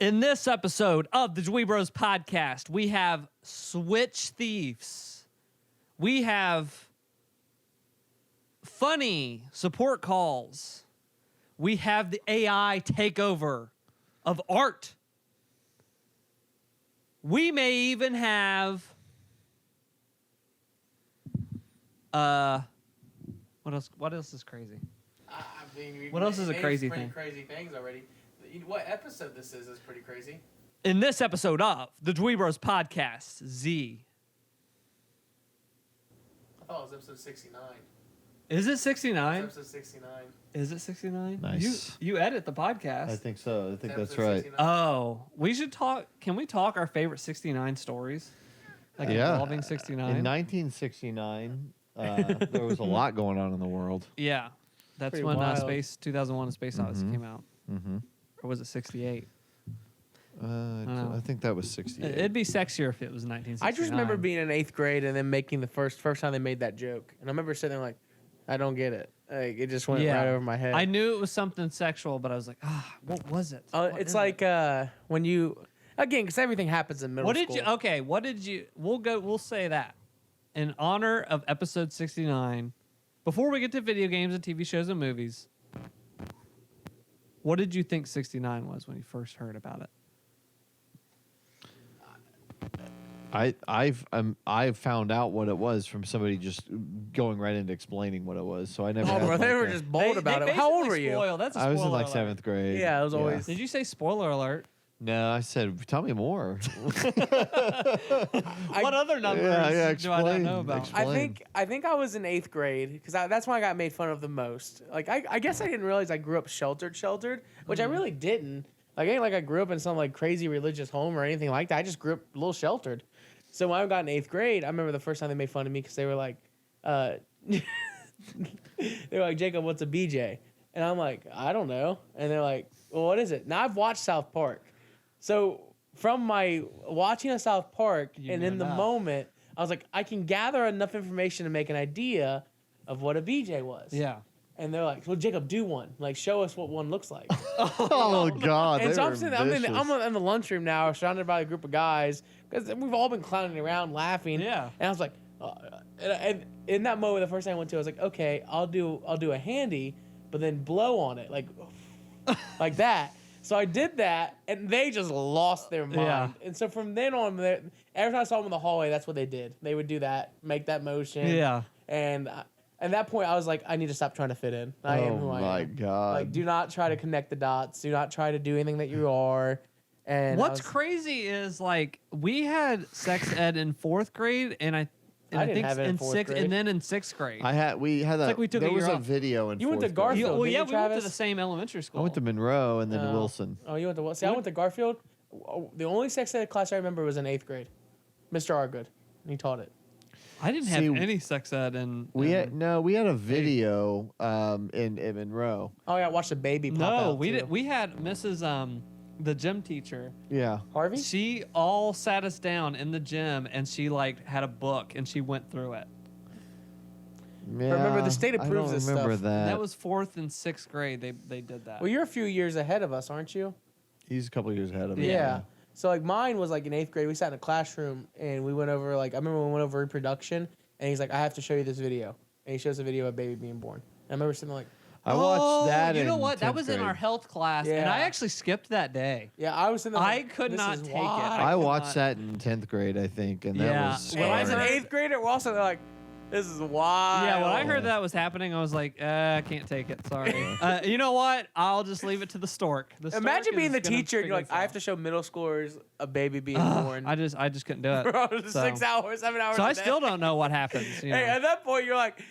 In this episode of the DweeBros podcast, we have Switch Thieves. We have funny support calls. We have the AI takeover of art. We may even have what else is crazy? I mean, What else is a crazy pretty thing? Crazy things already. What episode this is pretty crazy. In this episode of the DweeBros podcast, Z. I thought it was episode 69. Is it 69? It's episode 69. Is it 69? Nice. You edit the podcast. I think so. I think that's Episode right. 69. Oh, we should talk. Can we talk our favorite 69 stories? Like involving 69? In 1969, there was a lot going on in the world. Yeah. That's Pretty when wild. 2001 A Space Odyssey Mhm. came out. Mm-hmm. Or was it 68? I think that was 68. It'd be sexier if it was 1969. I just remember being in 8th grade and then making the first time they made that joke. And I remember sitting there like, I don't get it. Like, it just went right over my head. I knew it was something sexual, but I was like, what was it? What It's is like it? when you, again, because everything happens in middle What school. did you, we'll say that. In honor of episode 69, before we get to video games and TV shows and movies, what did you think 69 was when you first heard about it? I found out what it was from somebody just going right into explaining what it was. So I never. Oh, had bro, they like were a- just bold about it. How old were you? That's a I was in spoiler like alert. 7th grade. Yeah, it was always- Did you say spoiler alert? No, I said, tell me more. What other numbers do I not know about? explain. I think I was in 8th grade because that's when I got made fun of the most. Like I guess I didn't realize I grew up sheltered, which I really didn't. Like it ain't like I grew up in some like crazy religious home or anything like that. I just grew up a little sheltered. So when I got in 8th grade, I remember the first time they made fun of me because they were like, they were like, Jacob, what's a BJ? And I'm like, I don't know. And they're like, well, what is it? Now I've watched South Park. So from my watching of South Park You and knew in the enough. moment, I was like, I can gather enough information to make an idea of what a BJ was. Yeah. And they're like, well, Jacob, do one. Like, show us what one looks like. Oh God! And they so were I'm sitting, I'm vicious. in the lunchroom now, surrounded by a group of guys, because we've all been clowning around, laughing. Yeah. And I was like, and in that moment, the first thing I went to, I was like, okay, I'll do a handy, but then blow on it, like that. So I did that, and they just lost their mind. Yeah. And so from then on, every time I saw them in the hallway, that's what they did. They would do that, make that motion. Yeah. And at that point, I was like, I need to stop trying to fit in. I am who I am. Oh my God! Like, do not try to connect the dots. Do not try to do anything that you are. And What's crazy is like we had sex ed in 4th grade, and I didn't think have it in in 4th 6th, grade. and then in 6th grade. we had like we took a there was year a off. video in. You went to 4th grade. Garfield. well, didn't yeah, you, we went to Travis? the same elementary school. I went to Monroe and then Wilson. Oh, you went to what? See, I went to Garfield. The only sex ed class I remember was in 8th grade. Mr. Argood. He taught it. I didn't have See, any sex ed, and We had a video in Monroe. Oh yeah, I watched a baby pop out. no, we too. did. We had Mrs. The gym teacher. Yeah. Harvey. She all sat us down in the gym, and she like had a book, and she went through it. Remember, the state approves I this don't remember stuff. that. That was 4th and 6th grade. They did that. Well, you're a few years ahead of us, aren't you? He's a couple years ahead of me. Yeah. So like mine was like in 8th grade. We sat in a classroom and we went over like I remember we went over reproduction, and he's like, I have to show you this video, and he shows a video of a baby being born. And I remember sitting there like, I watched that. You know in what? That 10th was in grade. our health class, and Yeah. I actually skipped that day. yeah, I was sitting there. I like, could this not is take it. why. I could watched not- that in 10th grade, I think, and Yeah. that was. When I And as an heard- 8th grader, we're also like, this is wild. Yeah, when I heard that was happening, I was like, I can't take it. Sorry. You know what? I'll just leave it to the stork. The stork Imagine being is the gonna teacher and figure you're like, this I have out. to show middle schoolers a baby being born. I just couldn't do it. Bro, So- 6 hours, 7 hours. So a I day. still don't know what happens. You Hey, know? at that point, you're like,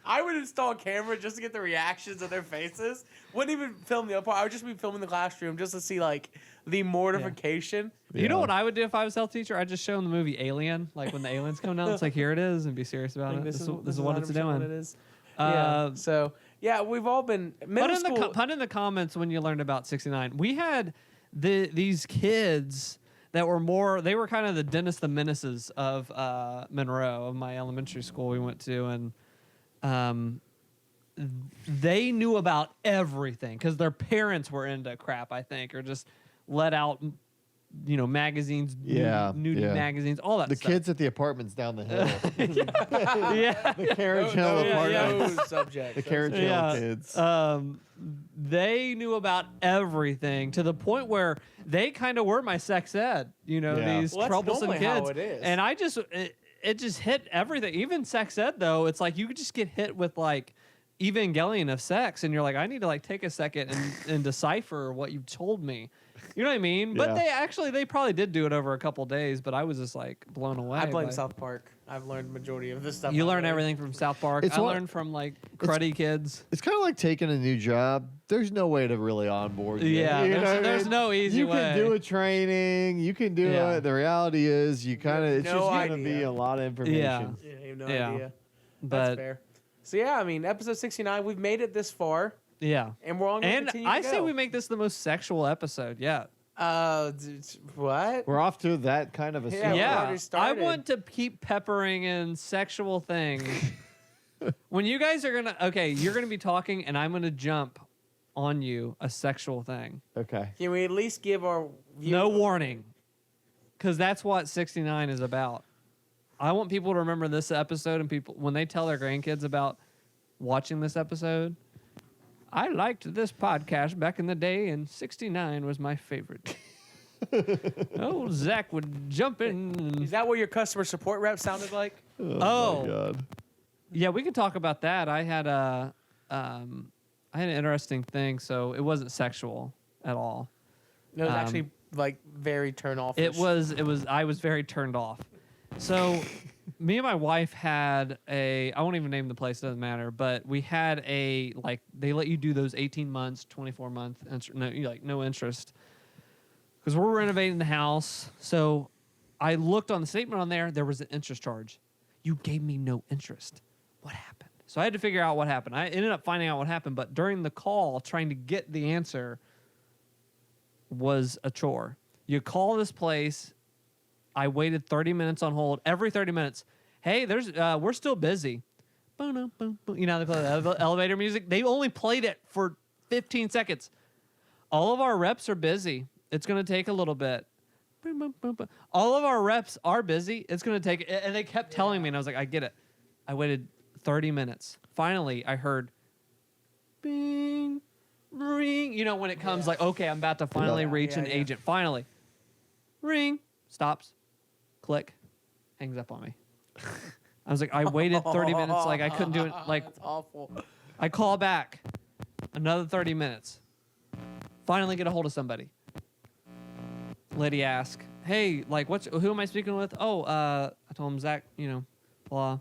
I would install a camera just to get the reactions of their faces. Wouldn't even film the other part. I would just be filming the classroom just to see like the mortification. You know what I would do if I was a health teacher? I'd just show them the movie Alien. Like when the aliens come down, it's like, here it is, and be serious about Like, it. this is what it's 100% doing. What it is. Yeah. Uh, So yeah, we've all been middle school. Put in the comments when you learned about 69. We had these kids that were more. They were kind of the Dennis the Menaces of Monroe, of my elementary school we went to, and they knew about everything because their parents were into crap, I think, or just let out, magazines, nudie magazines, all that The stuff. kids at the apartments down the hill. Yeah. The Carriage Hill apartments. Those subjects. The Carriage Hill kids. They knew about everything to the point where they kind of were my sex ed, these Well, that's troublesome normally kids. how it is. And it just hit everything. Even sex ed, though, it's like you could just get hit with like Evangelion of sex, and you're like, I need to like take a second and decipher what you've told me. You know what I mean? But they probably did do it over a couple days, but I was just like blown away. I blame South Park. I've learned majority of this stuff. You learn everything from South Park. I learned from like cruddy kids. It's kind of like taking a new job. There's no way to really onboard you. Yeah, there's no easy way. You can do a training. You can do it. The reality is, it's just going to be a lot of information. Yeah, you have no idea. But that's fair. So yeah, I mean, episode 69, we've made it this far. Yeah. And we're on going to continue to go. say we make this the most sexual episode yet. What? We're off to that kind of a start. Yeah. I want to keep peppering in sexual things. When you guys are you're going to be talking and I'm going to jump on you a sexual thing. Okay. Can we at least give our No warning. Because that's what 69 is about. I want people to remember this episode, and people, when they tell their grandkids about watching this episode, I liked this podcast back in the day, and 69 was my favorite. Oh, Zach would jump in. Is that what your customer support rep sounded like? Oh my God. Yeah, we can talk about that. I had an interesting thing, so it wasn't sexual at all. No, it was actually like very turn off. It was. I was very turned off. So, me and my wife had I won't even name the place, doesn't matter, but we had they let you do those 18 months, 24 month, no interest. Because we're renovating the house. So, I looked on the statement on there was an interest charge. You gave me no interest. What happened? So, I had to figure out what happened. I ended up finding out what happened, but during the call, trying to get the answer was a chore. You call this place. I waited 30 minutes on hold. Every 30 minutes, hey, we're still busy. Boom, boom, boom. You know, they play the elevator music. They only played it for 15 seconds. All of our reps are busy. It's going to take a little bit. Boom, boom, boom, boom. All of our reps are busy. It's going to take, and they kept telling me, and I was like, I get it. I waited 30 minutes. Finally, I heard, bing, ring. You know, when it comes like, okay, I'm about to finally reach an agent. Finally, ring, stops. Click, hangs up on me. I was like, I waited 30 minutes, like I couldn't do it. Like, that's awful. I call back, another 30 minutes. Finally get a hold of somebody. Lady ask, hey, like, who am I speaking with? Oh, I told him Zach, blah.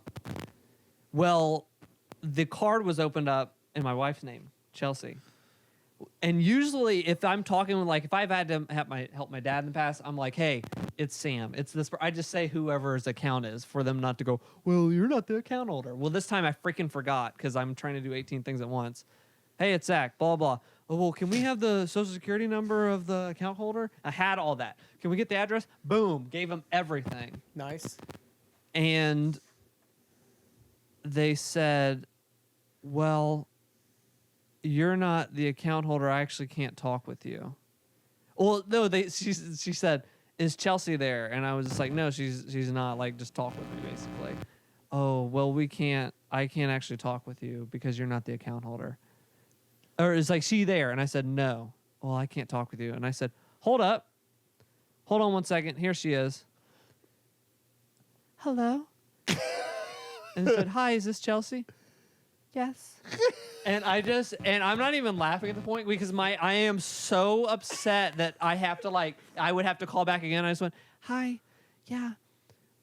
Well, the card was opened up in my wife's name, Chelsea. And usually, if I'm talking with, if I've had to help my dad in the past, I'm like, hey, it's Sam. It's this. I just say whoever's account is for them not to go, well, you're not the account holder. Well, this time I freaking forgot because I'm trying to do 18 things at once. Hey, it's Zach, blah, blah. Oh, well, can we have the social security number of the account holder? I had all that. Can we get the address? Boom. Gave them everything. Nice. And they said, well, you're not the account holder. I actually can't talk with you. Well, no, she said, is Chelsea there? And I was just like, no, she's not. Like, just talk with me, basically. Oh, well, I can't actually talk with you because you're not the account holder. Or is she there? And I said, no. Well, I can't talk with you. And I said, hold up. Hold on one second. Here she is. Hello? And I said, hi, is this Chelsea? Yes. And I'm not even laughing at the point because I am so upset that I have to I would have to call back again. I just went, hi, yeah.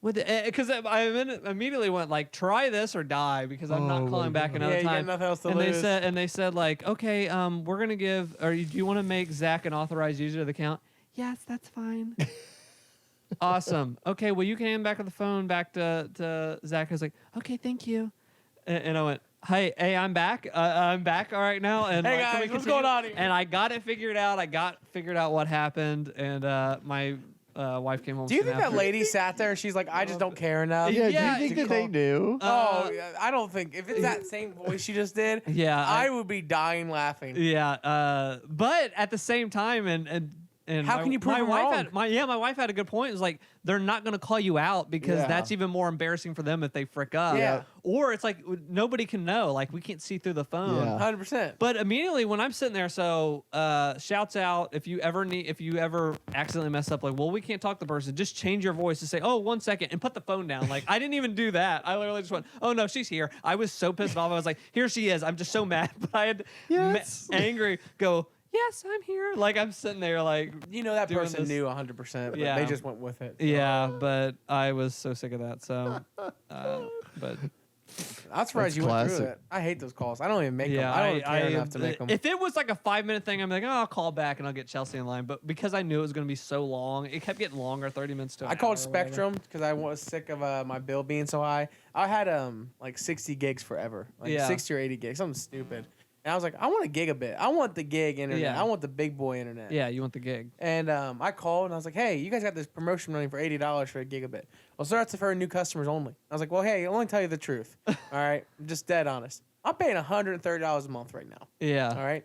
Because I immediately went try this or die because I'm not calling back another time. You got nothing else to lose. They said okay, we're gonna give. Or do you want to make Zach an authorized user of the account? Yes, that's fine. Awesome. Okay, well you can hand back the phone back to Zach. I was like, okay, thank you. And I went, hey, I'm back. I'm back all right now. And hey guys, what's going on here? And I got it figured out. I got figured out what happened. And my wife came home. Do you think that lady sat there and she's like, I just don't care enough? Yeah, do you think that they knew? I don't think. If it's that same voice she just did, yeah, I would be dying laughing. Yeah, but at the same time, and And How can you prove my them wife wrong? had my wife had a good point. It was like they're not going to call you out because Yeah. that's even more embarrassing for them if they frick up. Yeah. Or it's like nobody can know. Like we can't see through the phone. Yeah. 100%. But immediately when I'm sitting there, so shouts out if you ever accidentally mess up, like, well, we can't talk to the person. Just change your voice to say, oh, 1 second, and put the phone down. Like I didn't even do that. I literally just went, oh no, she's here. I was so pissed off. I was like, here she is. I'm just so mad, but I had Yes. angry go. Yes, I'm here. Like I'm sitting there, like You know that doing person this. knew 100%, but Yeah. they just went with it. Yeah, but I was so sick of that. So, but I'm surprised That's you went through classic. it. I hate those calls. I don't even make yeah, them. I don't care enough to make them. If it was like a 5-minute thing, I'm like, oh, I'll call back and I'll get Chelsea in line. But because I knew it was going to be so long, it kept getting longer, 30 minutes to. An I called hour or whatever. Spectrum because I was sick of my bill being so high. I had like 60 gigs forever, like Yeah. 60 or 80 gigs, something stupid. And I was like, I want a gigabit. I want the gig internet. Yeah. I want the big boy internet. Yeah, you want the gig? And I called and I was like, hey, you guys got this promotion running for $80 for a gigabit. Well, sir, that's for new customers only. I was like, well, hey, I'll only tell you the truth. All right, I'm just dead honest. I'm paying $130 a month right now. Yeah, All right.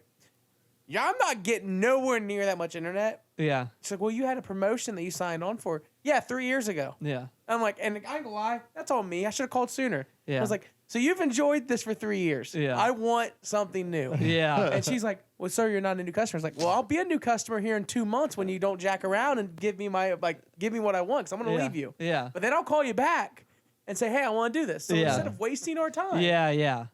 Yeah, I'm not getting nowhere near that much internet. yeah, She's like, well, you had a promotion that you signed on for. Yeah, 3 years ago. yeah, I'm like, and I ain't gonna lie, that's on me. I should have called sooner. Yeah. I was like, so you've enjoyed this for 3 years. Yeah. I want something new. yeah. And she's like, well, sir, you're not a new customer. I was like, well, I'll be a new customer here in 2 months when you don't jack around and give me what I want, because I'm gonna Yeah. leave you. Yeah, But then I'll call you back and say, hey, I want to do this. So Yeah. instead of wasting our time, yeah, yeah.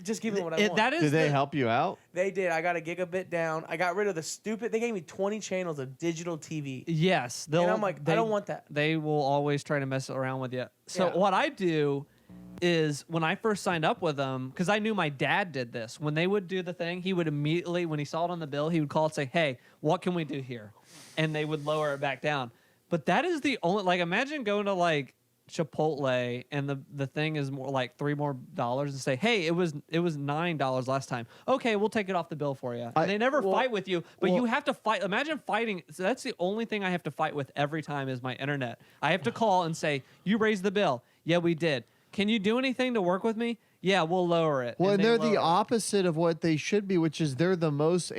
just give me what I want. That is Did they the- help you out? They did. I got a gigabit down. I got rid of the stupid. They gave me 20 channels of digital TV. Yes, they'll. And I'm like, I don't want that. They will always try to mess around with you. So Yeah. what I do is when I first signed up with them, because I knew my dad did this. When they would do the thing, he would immediately, when he saw it on the bill, he would call and say, "Hey, what can we do here?" And they would lower it back down. But that is the only, like, imagine going to like Chipotle and the thing is more like $3 more and say, hey, it was $9 last time. Okay, we'll take it off the bill for you. And they never fight with you, but you have to fight. Imagine fighting. So that's the only thing I have to fight with every time is my internet. I have to call and say, you raised the bill. Yeah, we did. Can you do anything to work with me? Yeah, we'll lower it. Well, and they they're lower the it. opposite of what they should be, which is they have the most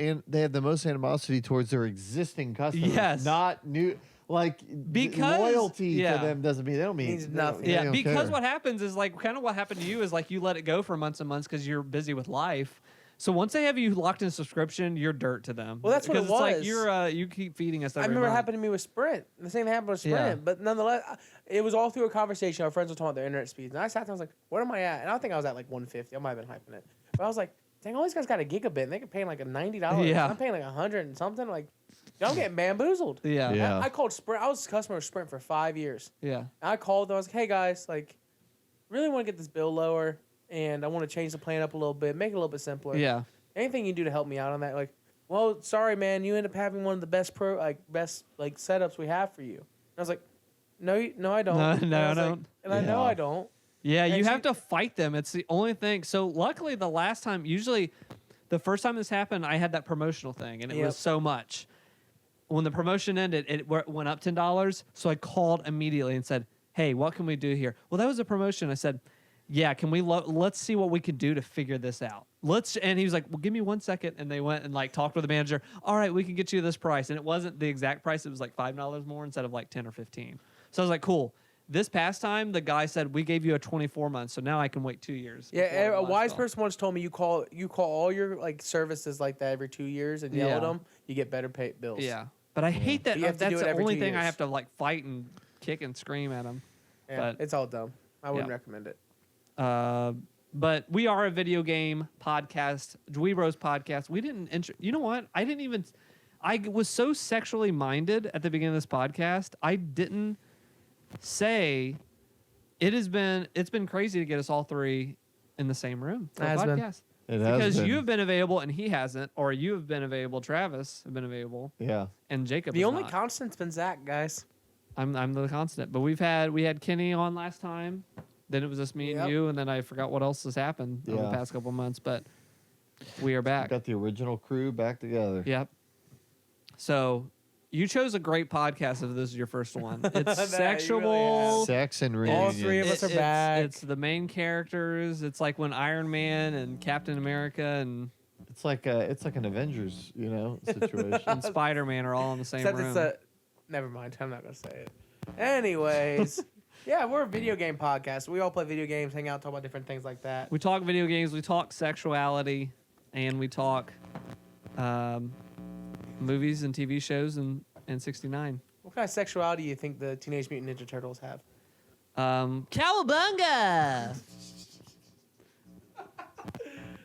animosity towards their existing customers. Yes. Not new. Like Because- loyalty yeah. to them doesn't mean they don't mean Means nothing. they Yeah, don't because care. what happens is like kind of what happened to you is like you let it go for months and months because you're busy with life. So once they have you locked in a subscription, you're dirt to them. Well, that's what it Because it's like was. you're you keep feeding us. I Every remember it month. happened to me with Sprint. The same thing happened with Sprint. Yeah. But nonetheless, it was all through a conversation. Our friends were talking about their internet speeds. And I sat there and I was like, what am I at? And I think I was at like 150. I might have been hyping it. But I was like, dang, all these guys got a gigabit and they can pay like a $90. Yeah. I'm paying like 100 and something. Like, I'm getting bamboozled. Yeah, Yeah. I called Sprint. I was a customer of Sprint for 5 years. yeah, And I called them. I was like, hey guys, like, really want to get this bill lower. And I want to change the plan up a little bit, make it a little bit simpler. yeah. Anything you can do to help me out on that? Like, well, sorry, man, you end up having one of the best setups we have for you. And I was like, no, I don't. No, And no, I I was like- don't. and I know Yeah. I don't. Yeah, And you she- have to fight them. It's the only thing. So luckily, the last time, usually, the first time this happened, I had that promotional thing, and it Yep. was so much. When the promotion ended, it went up $10. So I called immediately and said, "Hey, what can we do here?" Well, that was a promotion. I said, "Yeah, can we? Let's see what we can do to figure this out. Let's." And he was like, "Well, give me 1 second." And they went and like talked with the manager. All right, we can get you this price, and it wasn't the exact price. It was like $5 more instead of like 10 or 15. So I was like, "Cool." This past time, the guy said, we gave you a 24 months, so now I can wait 2 years. before Yeah, the a last wise bill. person once told me you call all your like services like that every 2 years and yell at Yeah. them, you get better paid bills. Yeah. But I hate that. But you have to That's do it the every only 2 thing I years. have to like fight and kick and scream at them. Yeah, But- it's all dumb. I wouldn't Yeah. recommend it. But we are a video game podcast, DweeBros podcast. We didn't. You know what? I didn't even. I was so sexually minded at the beginning of this podcast. I didn't say. It's been crazy to get us all three in the same room for a Has been. podcast. It has Because been. you have been available and he hasn't, or you have been available, Travis have been available, Yeah. and Jacob. The is only not. constant's been Zach, guys. I'm the constant. But we had Kenny on last time. Then it was just me Yep. and you, and then I forgot what else has happened over the Yeah. past couple of months. But we are back. Got the original crew back together. Yep. So you chose a great podcast if this is your first one. It's Nah, you really sexual. have. Sex and All reunion. three of us are It's- back. It's the main characters. It's like when Iron Man and Captain America and It's like an Avengers, situation. And Spider-Man are all in the same Except room. it's a. Never mind. I'm not gonna say it. Anyways, yeah, we're a video game podcast. We all play video games, hang out, talk about different things like that. We talk video games, we talk sexuality, and we talk movies and TV shows and 69. What kind of sexuality do you think the Teenage Mutant Ninja Turtles have? Cowabunga!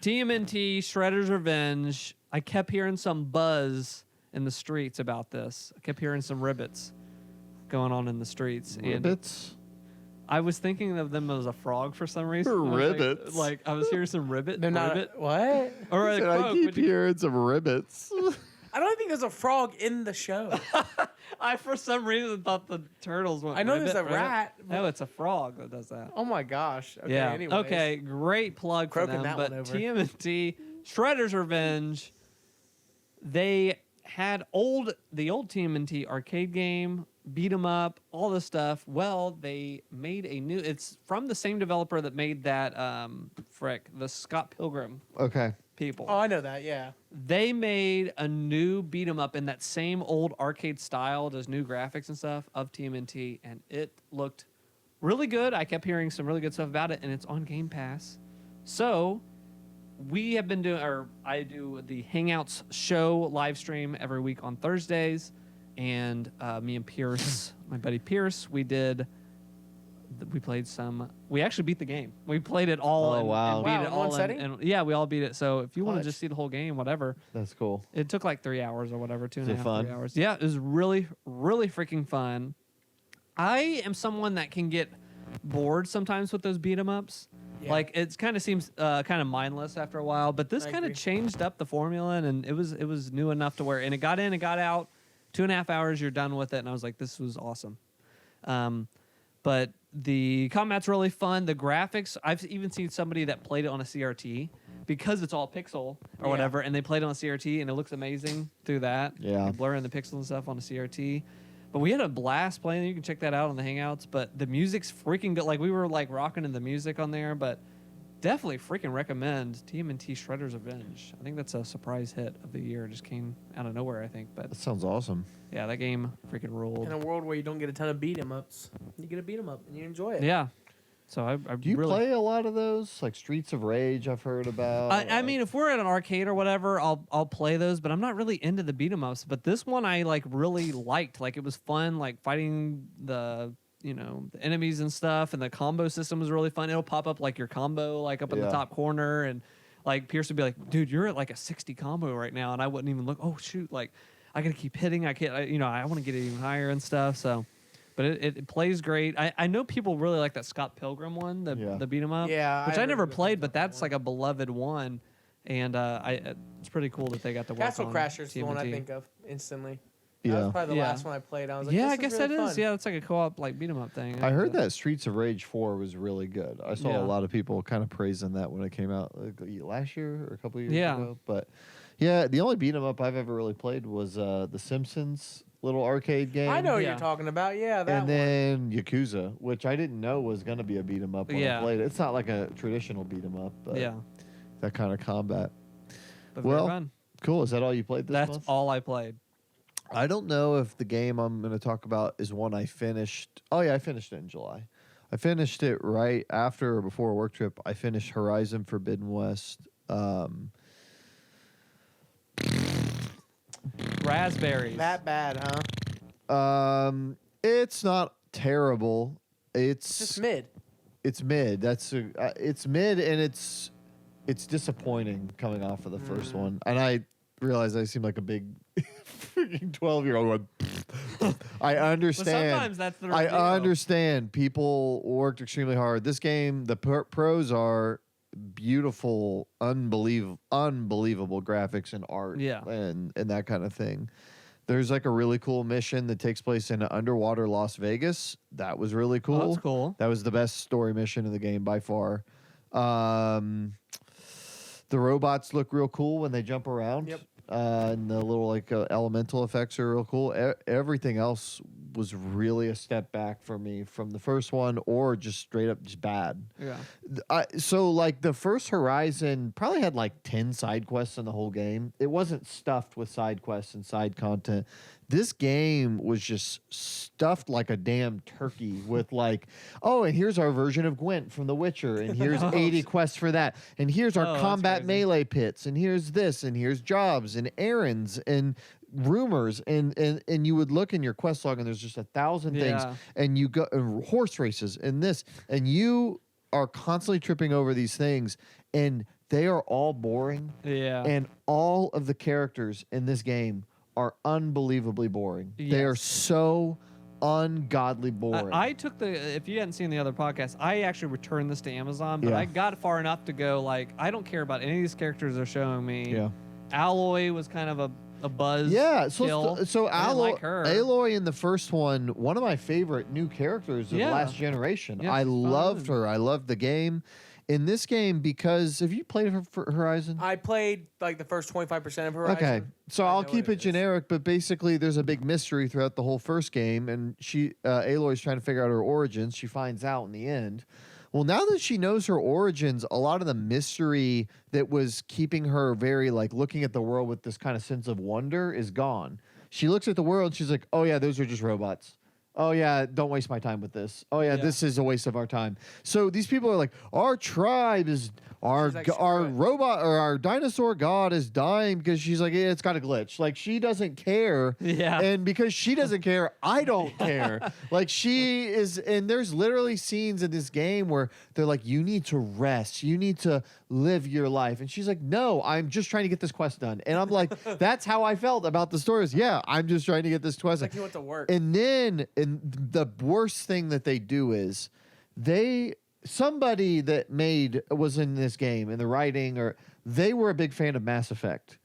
TMNT, Shredder's Revenge. I kept hearing some buzz in the streets about this. I kept hearing some ribbits going on in the streets. Ribbits? And I was thinking of them as a frog for some reason. Ribbits? Like I was hearing some ribbit. They're not. ribbit. What? Or a I croak. keep Would you- hearing some ribbits. I don't think there's a frog in the show. I for some reason thought the turtles went. I know ribbit, there's a ribbit. rat. No, it's a frog that does that. Oh my gosh. Okay, Yeah. anyways. Okay. Great plug for Croaking them. that But one over. TMNT, Shredder's Revenge. They had the old TMNT arcade game, beat 'em up, all this stuff. Well, they made a new. It's from the same developer that made that. The Scott Pilgrim Okay. people. Oh, I know that. Yeah. They made a new beat 'em up in that same old arcade style, does new graphics and stuff of TMNT, and it looked really good. I kept hearing some really good stuff about it, and it's on Game Pass. So we have been doing, or I do the Hangouts show live stream every week on Thursdays, and me and Pierce, my buddy Pierce, we played some. We actually beat the game. We played it all. Oh, and, wow. and beat Wow, it in all. one setting? And yeah, we all beat it. So if you want to Clutch. just see the whole game, whatever. That's cool. It took like 3 hours or whatever, two and a it half, fun? 3 hours. Yeah, it was really, really freaking fun. I am someone that can get bored sometimes with those beat 'em ups. Yeah. Like it kind of seems kind of mindless after a while, but this I kind of agree. changed up the formula, and it was new enough to where, and it got in, it got out, 2.5 hours, you're done with it, and I was like, this was awesome. But the combat's really fun. The graphics, I've even seen somebody that played it on a CRT because it's all pixel or Yeah. whatever, and they played it on a CRT, and it looks amazing through that. Yeah. Blurring the pixels and stuff on a CRT. But we had a blast playing. You can check that out on the Hangouts. But the music's freaking good. Like we were like rocking to the music on there. But definitely freaking recommend TMNT Shredder's Revenge. I think that's a surprise hit of the year. It just came out of nowhere, I think. But That sounds awesome. yeah, that game freaking ruled. In a world where you don't get a ton of beat 'em ups, you get a beat 'em up and you enjoy it. Yeah. So I Do you really, play a lot of those? Like Streets of Rage, I've heard about. I mean, if we're at an arcade or whatever, I'll play those, but I'm not really into the beat 'em ups. But this one I like really liked. Like it was fun, like fighting the enemies and stuff, and the combo system was really fun. It'll pop up like your combo like up in the Yeah. top corner, and like Pierce would be like, "Dude, you're at like a 60 combo right now," and I wouldn't even look. Oh shoot! Like I gotta keep hitting. I can't. I want to get it even higher and stuff. So. But it plays great. I know people really like that Scott Pilgrim one, the beat 'em up. Yeah, Which I I never heard good played, things but about that that's one. like a beloved one, and it's pretty cool that they got to work Castle on Crasher's the one I TMNT. think of instantly. That Yeah. was probably the Yeah. last one I played. I was like, Yeah, this I guess is that really is. fun. Yeah, it's like a co-op like beat 'em up thing. I heard that Streets of Rage 4 was really good. I saw Yeah. a lot of people kind of praising that when it came out like, last year or a couple years Yeah. ago. But yeah, the only beat 'em up I've ever really played was The Simpsons little arcade game. I know what Yeah. you're talking about. Yeah, that And one. then Yakuza, which I didn't know was going to be a beat 'em up when Yeah. I played it. It's not like a traditional beat 'em up, but Yeah, that kind of combat. but Well, very fun. Cool. Is that all you played this That's month? all I played. I don't know if the game I'm going to talk about is one I finished. Oh, yeah, I finished it in July. I finished it right after or before a work trip. I finished Horizon Forbidden West. Raspberries. That bad, huh? It's not terrible. It's just mid. It's mid. It's mid, and it's disappointing coming off of the first one. And I realize I seem like a big freaking 12-year-old. I understand. sometimes that's the I review. understand. People worked extremely hard. This game, the pros are beautiful, unbelievable graphics and art, Yeah. and that kind of thing. There's like a really cool mission that takes place in underwater Las Vegas. That was really cool. Oh, that's cool. That was the best story mission in the game by far. The robots look real cool when they jump around. Yep. and the little like elemental effects are real cool. Everything else was really a step back for me from the first one, or just straight up just bad. Yeah. So like the first Horizon probably had like 10 side quests in the whole game. It wasn't stuffed with side quests and side content. This game was just stuffed like a damn turkey with like, oh, and here's our version of Gwent from The Witcher, and here's 80 quests for that, and here's our Oh, that's combat crazy. melee pits, and here's this, and here's jobs and errands and rumors, and you would look in your quest log and there's just 1,000 things, Yeah. and you go horse races and this, and you are constantly tripping over these things, and they are all boring, Yeah. and all of the characters in this game are unbelievably boring. They are Yes. so ungodly boring. I took if you hadn't seen the other podcast, I actually returned this to Amazon, but Yeah. I got far enough to go like, I don't care about any of these characters they're showing me. Yeah. Alloy was kind of a buzz. Yeah, kill. so I didn't Aloy, like her. Aloy in the first one of my favorite new characters of Yeah. last generation. Yeah, I she's loved fun. her. I loved the game. In this game, because have you played for Horizon? I played like the first 25% of Horizon. Okay, so I I'll know keep what it is. generic, but basically, there's a big mystery throughout the whole first game, and Aloy's trying to figure out her origins. She finds out in the end. Well, now that she knows her origins, a lot of the mystery that was keeping her very like looking at the world with this kind of sense of wonder is gone. She looks at the world, she's like, "Oh yeah, those are just robots. Oh yeah, don't waste my time with this. Oh yeah, Yeah. this is a waste of our time." So these people are like, "Our tribe is our She's like, our "Screw it." robot or our dinosaur god is dying," because she's like, "Yeah, it's got a glitch." Like she doesn't care. Yeah. And because she doesn't care, I don't care. Like she is, and there's literally scenes in this game where they're like, "You need to rest. You need to live your life." And she's like, "No, I'm just trying to get this quest done." And I'm like, that's how I felt about the stories. Yeah, I'm just trying to get this quest It's like done. you went to work. And then, and the worst thing that they do is somebody that was in this game in the writing, or they were a big fan of Mass Effect.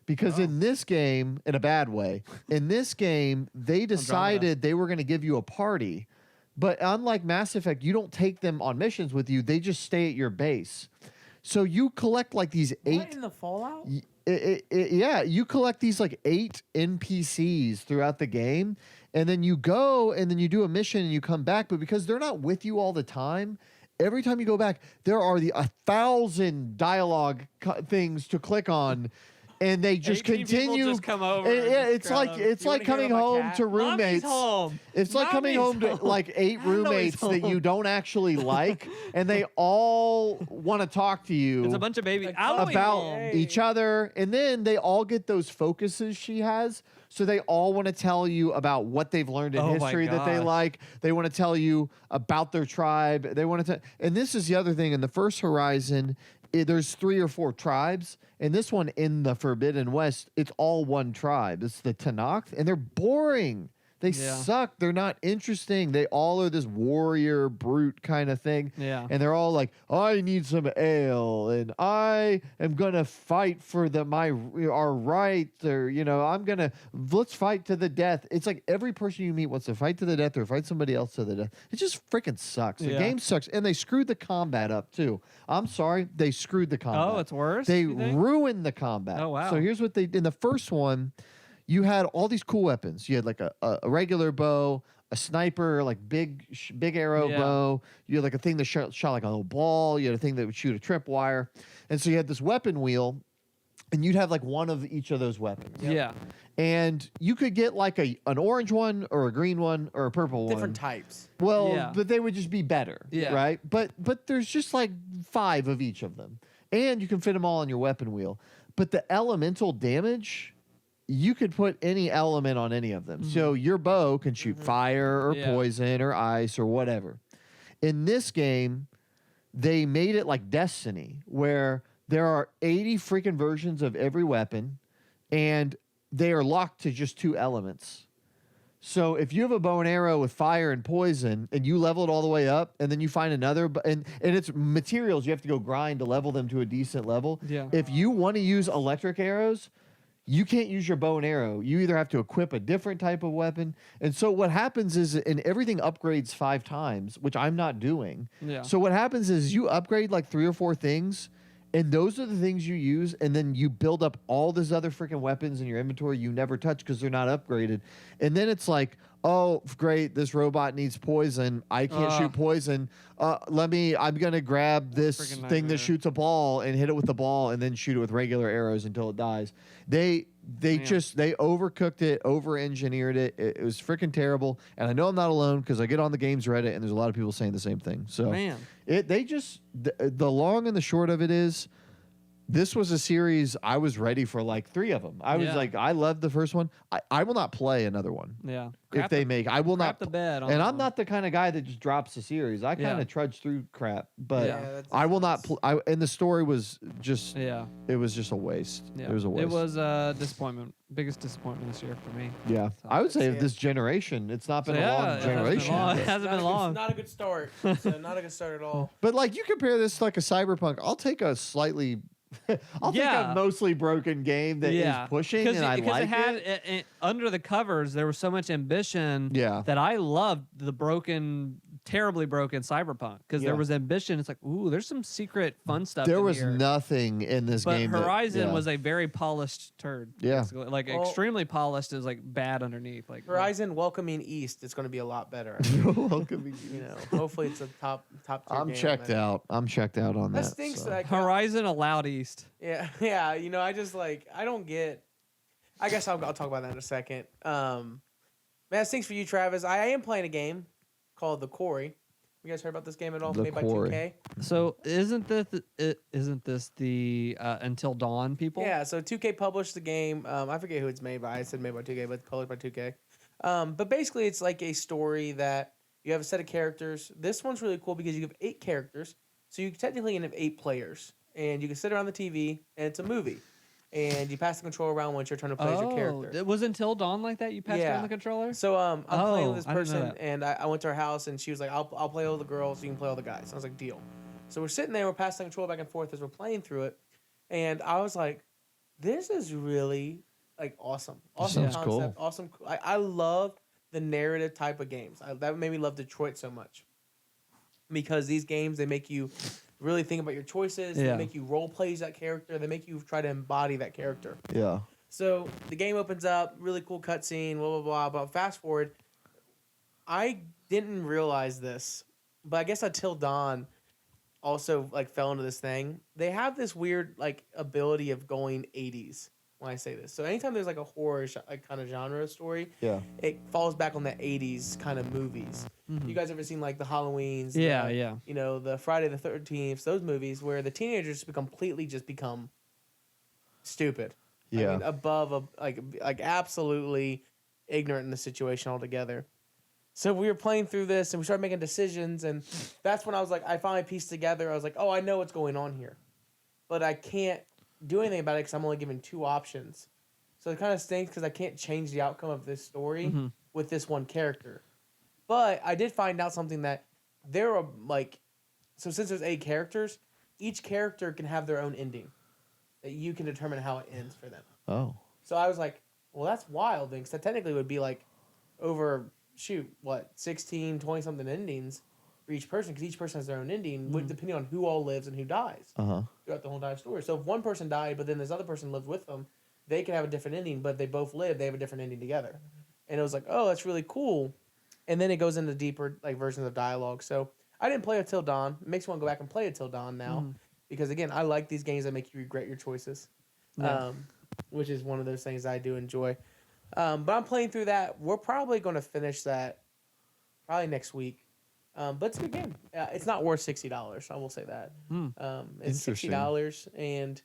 Because in this game, in a bad way, in this game, they decided they were going to give you a party. But unlike Mass Effect, you don't take them on missions with you. They just stay at your base. So you collect like these What, 8 in the Fallout? yeah, you collect these like 8 NPCs throughout the game, and then you go and then you do a mission and you come back. But because they're not with you all the time, every time you go back, there are 1,000 dialogue things to click on, and they just 18 people continue. just come over And, and yeah, just it's crowd like them. it's You like wanna hear coming about home cat? to Mommy's roommates. home. It's like coming home Mommy's to like 8 Mommy's roommates that you home. don't actually like, and they all want to talk to you It's a bunch of babies. Like, Alloy about home. each other, and then they all get those focuses she has, so they all want to tell you about what they've learned in Oh my history that they gosh. like. They want to tell you about their tribe. They want to and this is the other thing. In the first Horizon, there's 3 or 4 tribes. In this one, in the Forbidden West, it's all one tribe. It's the Tanakh, and they're boring. They Yeah. suck. They're not interesting. They all are this warrior brute kind of thing. Yeah. And they're all like, "I need some ale, and I am gonna fight for our rights, or let's fight to the death." It's like every person you meet wants to fight to the death or fight somebody else to the death. It just freaking sucks. The Yeah. game sucks, and they screwed the combat up too. I'm sorry, they screwed the combat. Oh, it's worse. They you think? ruined the combat. Oh, wow. So here's what they did in the first one. You had all these cool weapons. You had like a regular bow, a sniper, like big arrow Yeah. bow. You had like a thing that shot like a little ball. You had a thing that would shoot a tripwire. And so you had this weapon wheel, and you'd have like one of each of those weapons. Yeah. And you could get like an orange one or a green one or a purple one. Different types. Well, Yeah. but they would just be better, Yeah. right? But there's just like 5 of each of them, and you can fit them all on your weapon wheel. But the elemental damage, you could put any element on any of them. So your bow can shoot fire or Yeah. poison or ice or whatever. In this game, they made it like Destiny, where there are 80 freaking versions of every weapon, and they are locked to just 2 elements. So if you have a bow and arrow with fire and poison, and you level it all the way up, and then you find another, and it's materials you have to go grind to level them to a decent level. Yeah. If you want to use electric arrows, you can't use your bow and arrow. You either have to equip a different type of weapon. And so what happens is, and everything upgrades 5 times, which I'm not doing. Yeah. So what happens is you upgrade like 3 or 4 things, And those are the things you use, and then you build up all these other freaking weapons in your inventory you never touch because they're not upgraded. And then it's like, oh, great, this robot needs poison. I can't shoot poison. I'm gonna grab this Freaking thing nightmare. that shoots a ball and hit it with the ball, and then shoot it with regular arrows until it dies. They overcooked it, over engineered it. It was freaking terrible. And I know I'm not alone because I get on the games Reddit and there's a lot of people saying the same thing. So Man. the long and the short of it is, this was a series I was ready for like 3 of them. I was like, I loved the first one. I will not play another one. Yeah. If they make, I will not. Crap the bed. On And that I'm one. not the kind of guy that just drops a series. I kind Yeah. of trudge through crap, but Yeah, that's- I will not. And the story was just, Yeah. it was just a waste. Yeah. It was a waste. It was a disappointment. Biggest disappointment this year for me. Yeah, I would say Yeah. of this generation, it's not been So, a yeah, long it hasn't been generation. long. but- It hasn't been Not a good- long. Not a good start. So not a good start at all. But like you compare this to like a Cyberpunk, I'll take a slightly, I'll take Yeah. a mostly broken game that is pushing and I like it had it. under the covers there was so much ambition Yeah. that I loved the terribly broken Cyberpunk because Yeah. there was ambition. It's like, ooh, there's some secret fun stuff. There in was here. nothing in this But game. Horizon that, was a very polished turd. Yeah. basically. Like Well- extremely polished is like bad underneath. Like Horizon welcoming East. It's going to be a lot better. Welcome. You know, hopefully it's a top tier I'm game, checked man. out. I'm checked out on That that. stinks. so. Like, Horizon allowed East. yeah. You know, I just like I don't get. I guess I'll talk about that in a second. Man, it stinks for you, Travis. I am playing a game called the Quarry. You guys heard about this game at all? The Made by Quarry. 2K. So isn't this the Until Dawn people? Yeah, so 2K published the game. I forget who it's made by. I said made by 2K, but it's published by 2K. But basically, it's like a story that you have a set of characters. This one's really cool because you have 8 characters. So you technically can have 8 players. And you can sit around the TV, and it's a movie. And you pass the controller around once your turn to play as your character. It was Until Dawn like that? You passed Yeah. around the controller? So I'm playing with this I didn't know person, that. and I went to her house, and she was like, "I'll play all the girls, you can play all the guys." I was like, "Deal." So we're sitting there, we're passing the control back and forth as we're playing through it, and I was like, "This is really like awesome, awesome Sounds cool. concept, awesome." I love the narrative type of games. That made me love Detroit so much because these games, they make you really think about your choices. Yeah. They make you role play that character. They make you try to embody that character. Yeah. So the game opens up, really cool cutscene, blah, blah, blah. But fast forward, I didn't realize this, but I guess Until Dawn also like fell into this thing. They have this weird like ability of going 80s when I say this. So anytime there's like a horror like kind of genre story, Yeah. it falls back on the 80s kind of movies. Mhm. You guys ever seen like the Halloweens? Yeah, the, yeah. You know, the Friday the 13th, those movies where the teenagers completely become stupid. Yeah. I mean, above like absolutely ignorant in the situation altogether. So we were playing through this and we started making decisions, and that's when I was like, I finally pieced together. I was like, oh, I know what's going on here, but I can't do anything about it because I'm only given 2 options. So it kind of stinks because I can't change the outcome of this story Mhm. with this one character. But I did find out something that there are like, so since there's 8 characters, each character can have their own ending that you can determine how it ends for them. Oh. So I was like, well, that's wild then, because that technically would be like over, 16, 20-something endings for each person, because each person has their own ending, depending on who all lives and who dies Uh-huh. throughout the whole entire story. So if one person died, but then this other person lived with them, they could have a different ending, but if they both live, they have a different ending together. And it was like, oh, that's really cool. And then it goes into deeper like versions of dialogue. So I didn't play Until Dawn. It makes me want to go back and play Until Dawn now. Because again, I like these games that make you regret your choices. Yeah. Which is one of those things I do enjoy. But I'm playing through that. We're probably going to finish that probably next week. But it's a good game. It's not worth $60. I will say that. It's Interesting. $60 and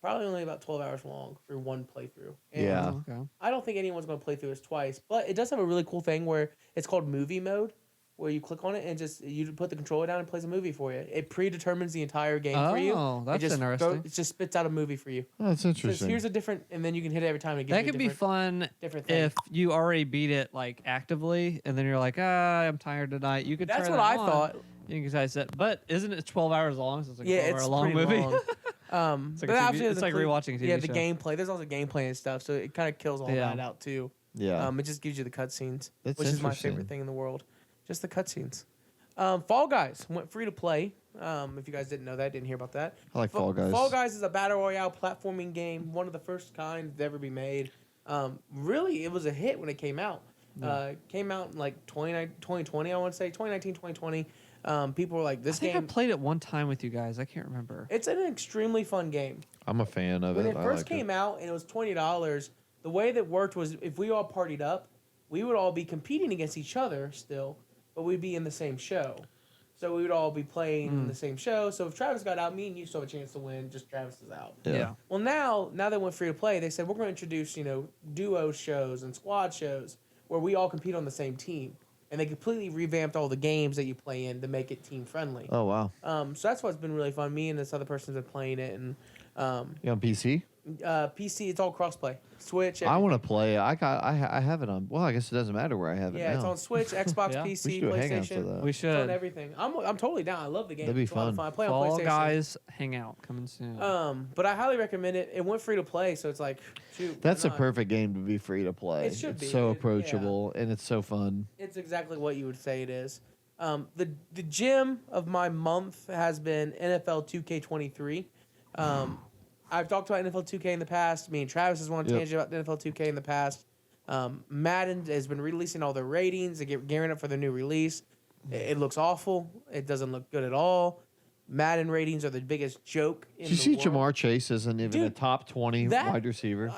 probably only about 12 hours long for one playthrough. And Yeah. Oh, okay. I don't think anyone's going to play through this twice, but it does have a really cool thing where it's called movie mode, where you click on it and just you put the controller down and plays a movie for you. It predetermines the entire game for you. Oh, that's it just interesting. it just spits out a movie for you. Oh, that's So interesting. here's a different, and then you can hit it every time. And it gives That you could be fun different thing. if you already beat it like actively, and then you're like, I'm tired tonight. You could. That's turn what that I on. thought. You guys said, but isn't it 12 hours long? So it's like Yeah, 12 it's hour long pretty movie. long. It's like but a TV obviously it's doesn't like include- rewatching a TV Yeah, the show. gameplay. There's also gameplay and stuff, so it kind of kills all Yeah. that out too. yeah. It just gives you the cutscenes, That's which is my interesting. favorite thing in the world. Just the cutscenes. Fall Guys went free to play If you guys didn't know that, didn't hear about that. I like Fall Guys. Fall Guys is a battle royale platforming game, one of the first kind to ever be made. Really, it was a hit when it came out. Came out in like 2020, I want to say, 2019, 2020. People were like, this I think game. I played it one time with you guys. I can't remember. It's an extremely fun game. I'm a fan of When it. it I first like came out and it was $20, the way that worked was if we all partied up, we would all be competing against each other still, but we'd be in the same show. So we would all be playing in the same show. So if Travis got out, me and you still have a chance to win. Just Travis is out. Yeah. Well, now they went free to play. They said we're going to introduce duo shows and squad shows where we all compete on the same team, and they completely revamped all the games that you play in to make it team friendly. Oh wow. So that's what's been really fun. Me and this other person's been playing it, and You on PC? PC, it's all crossplay. Switch. I want to play. I have it on. Well, I guess it doesn't matter where I have it Yeah, now. it's on Switch, Xbox, Yeah. We PC, should do a hangout for PlayStation. that. We It's on should. everything. I'm totally down. I love the game. That'd be It's a lot of fun. I play on Fall PlayStation. Guys Hangout coming soon. But I highly recommend it. It went free to play, so it's like, shoot. That's why a not? perfect game to be free to play. It should it's be. so Yeah. approachable and it's so fun. It's exactly what you would say it is. The gem of my month has been NFL 2K23. I've talked about NFL 2K in the past. Me and Travis has won a tangent about NFL 2K in the past. Madden has been releasing all their ratings. They get gearing up for their new release. It looks awful. It doesn't look good at all. Madden ratings are the biggest joke in Did you see the world. Jamar Chase isn't even a Dude, top 20 that- wide receiver?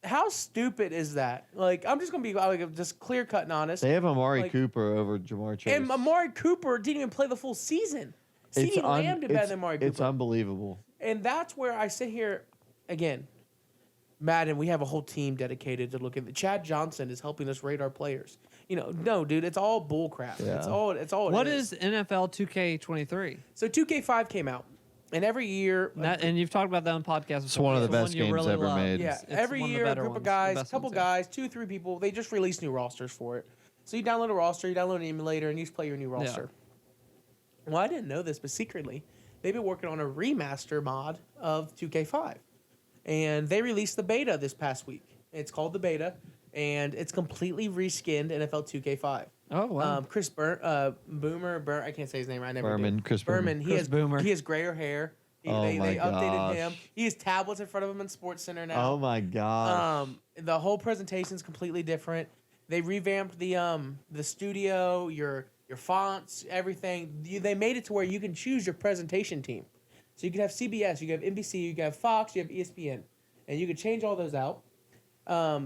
How stupid is that? Like, I'm just gonna be just clear cut and honest. They have Amari like- Cooper over Jamar Chase. And Amari Cooper didn't even play the full season. CeeDee Lamb did better than Amari Cooper. It's unbelievable. And that's where I sit here again. Madden, we have a whole team dedicated to looking. Chad Johnson is helping us rate our players. No, dude, it's all bull crap. Yeah. It's all. What it is NFL 2K23? So 2K5 came out, and every year, And you've talked about that on podcasts. It's one of the best you games really ever love. made. yeah, It's every one of the year a better group ones, of the guys, best couple ones, yeah. guys, 2-3 people, they just release new rosters for it. So you download a roster, you download an emulator, and you just play your new roster. Well, I didn't know this, but secretly, they've been working on a remaster mod of 2K5. And they released the beta this past week. It's called the beta, and it's completely reskinned NFL 2K5. Oh, wow. Chris Boomer, I can't say his name. I never Berman, do. Chris Berman. He Chris has Boomer. He has grayer hair. Oh they my updated gosh. him. He has tablets in front of him in Sports Center now. Oh my god. The whole presentation is completely different. They revamped the studio, your fonts, everything. They made it to where you can choose your presentation team. So you can have CBS, you can have NBC, you can have Fox, you have ESPN, and you can change all those out.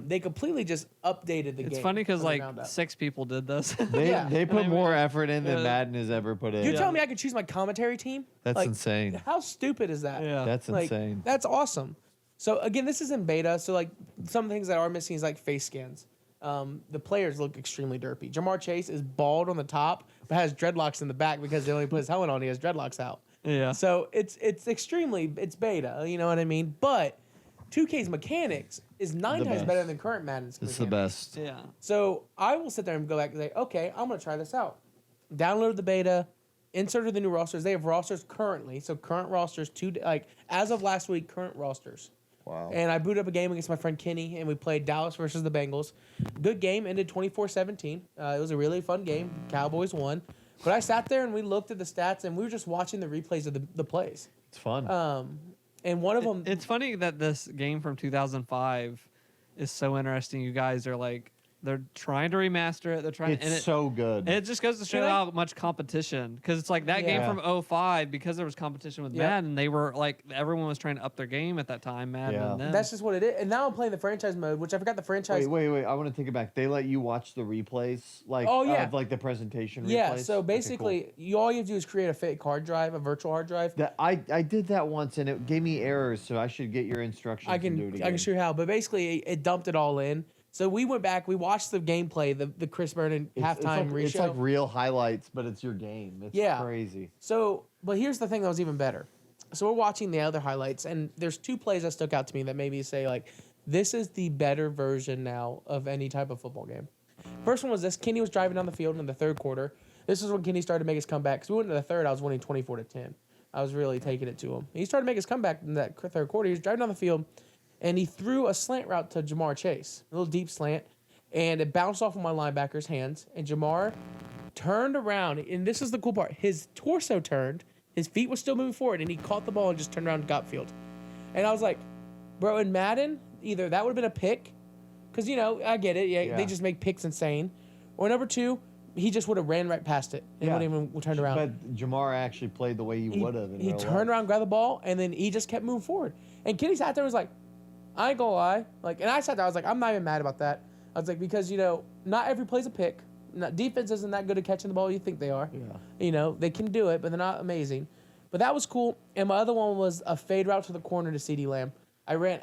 They completely just updated the game. It's funny because from the like ground up. 6 people did this. they yeah. they put I mean, more effort in than uh, Madden has ever put in. You're telling me I could choose my commentary team? That's Like, insane. How stupid is that? Yeah. That's Like, insane. That's awesome. So again, this is in beta. So like some of the things that are missing is like face scans. The players look extremely derpy. Jamar Chase is bald on the top, but has dreadlocks in the back because they only put his helmet on. He has dreadlocks out. Yeah. So it's beta. You know what I mean? But 2K's mechanics is 9 The times best. better than current Madden's. It's the mechanics. best. Yeah. So I will sit there and go back and say, okay, I'm gonna try this out. Download the beta, inserted the new rosters. They have rosters currently, so current rosters as of last week, current rosters. Wow. And I booted up a game against my friend Kenny, and we played Dallas versus the Bengals. Good game, ended 24-17. It was a really fun game. Cowboys won. But I sat there and we looked at the stats, and we were just watching the replays of the plays. It's fun. And one of them, It's funny that this game from 2005 is so interesting. You guys are like, they're trying to remaster it. They're trying, it's so good. and it just goes to show And I- how much competition. Because it's like that Yeah. game from 05, because there was competition with Yep. Madden, they were like, everyone was trying to up their game at that time, Madden Yeah. and them. that's just what it is. And now I'm playing the franchise mode, which I forgot the franchise. Wait. I want to take it back. They let you watch the replays, like Oh, yeah. of like the presentation Yeah, replays. so Okay, basically, all you have to do is create a fake hard drive, a virtual hard drive. cool. I did that once and it gave me errors, so I should get your instructions. I and do it can again. show you how, but basically it dumped it all in. So we went back, we watched the gameplay, the Chris Vernon halftime It's reshow. like real highlights, but it's your game. It's Yeah. crazy. So, but here's the thing that was even better. So we're watching the other highlights, and there's 2 plays that stuck out to me that made me say like, this is the better version now of any type of football game. First one was this: Kenny was driving down the field in the third quarter. This is when Kenny started to make his comeback. Because we went into the third, I was winning 24-10. I was really taking it to him. He started to make his comeback in that third quarter. He was driving down the field, and he threw a slant route to Jamar Chase, a little deep slant, and it bounced off of my linebacker's hands. And Jamar turned around, and this is the cool part. His torso turned, His feet were still moving forward, and he caught the ball and just turned around and got field. And I was like, bro, in Madden, either that would have been a pick, because, I get it. Yeah, they just make picks insane. Or number 2, he just would have ran right past it and wouldn't even turned around. But Jamar actually played the way he would have. He turned around, grabbed the ball, and then he just kept moving forward. And Kenny sat there and was like, I ain't gonna lie. And I sat there, I was like, I'm not even mad about that. I was like, because, not every play's a pick. Defense isn't that good at catching the ball you think they are. Yeah. They can do it, but they're not amazing. But that was cool. And my other one was a fade route to the corner to CeeDee Lamb. I ran